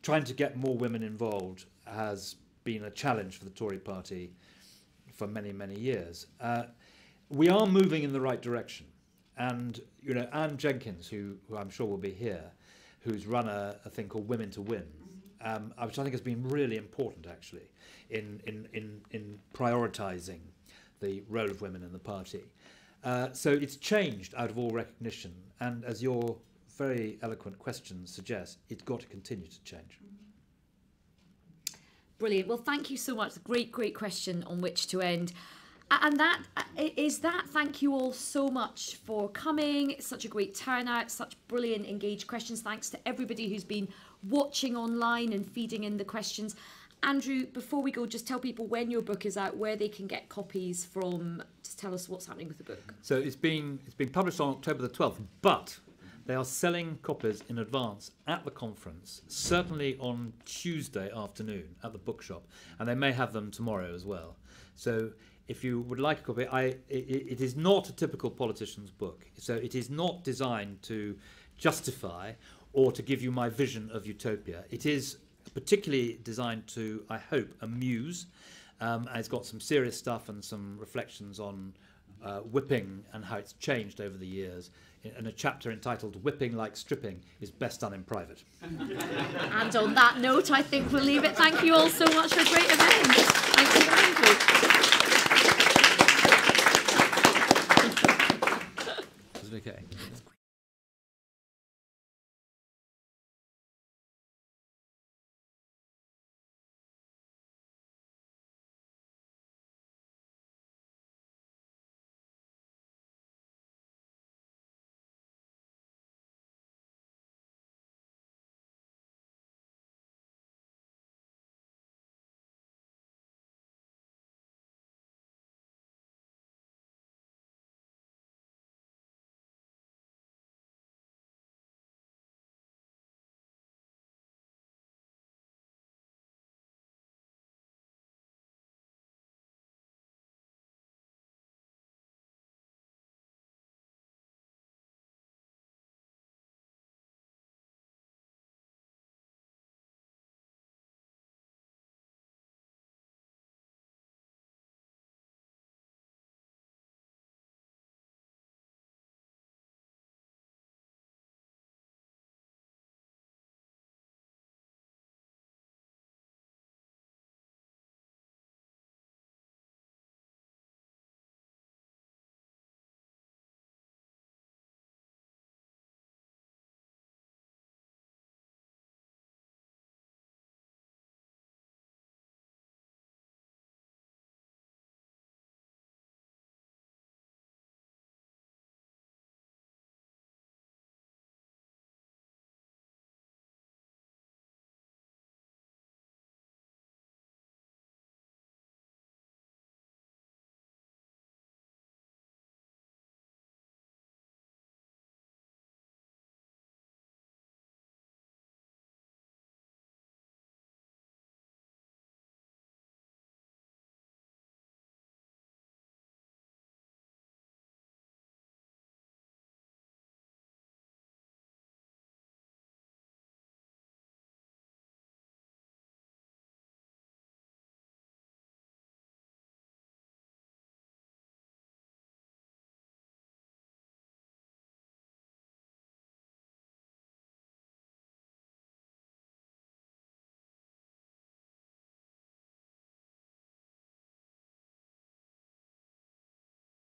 trying to get more women involved has been a challenge for the Tory party for many, many years. We are moving in the right direction, and Anne Jenkins, who I'm sure will be here, who's run a thing called Women to Win, which I think has been really important actually in prioritising the role of women in the party. So it's changed out of all recognition, and as your very eloquent question suggests, it's got to continue to change. Brilliant. Well, thank you so much. Great question on which to end. And that is that. Thank you all so much for coming. It's such a great turnout, such brilliant, engaged questions. Thanks to everybody who's been watching online and feeding in the questions. Andrew, before we go, just tell people when your book is out, where they can get copies from. Just tell us what's happening with the book. So it's been published on October the 12th, but they are selling copies in advance at the conference, certainly on Tuesday afternoon at the bookshop, and they may have them tomorrow as well. So if you would like a copy, it is not a typical politician's book. So it is not designed to justify or to give you my vision of utopia. It is particularly designed to, I hope, amuse. And it's got some serious stuff and some reflections on whipping and how it's changed over the years, in a chapter entitled "Whipping Like Stripping is Best Done in Private." And on that note, I think we'll leave it. Thank you all so much for a great event. Thank you very much. Is it okay?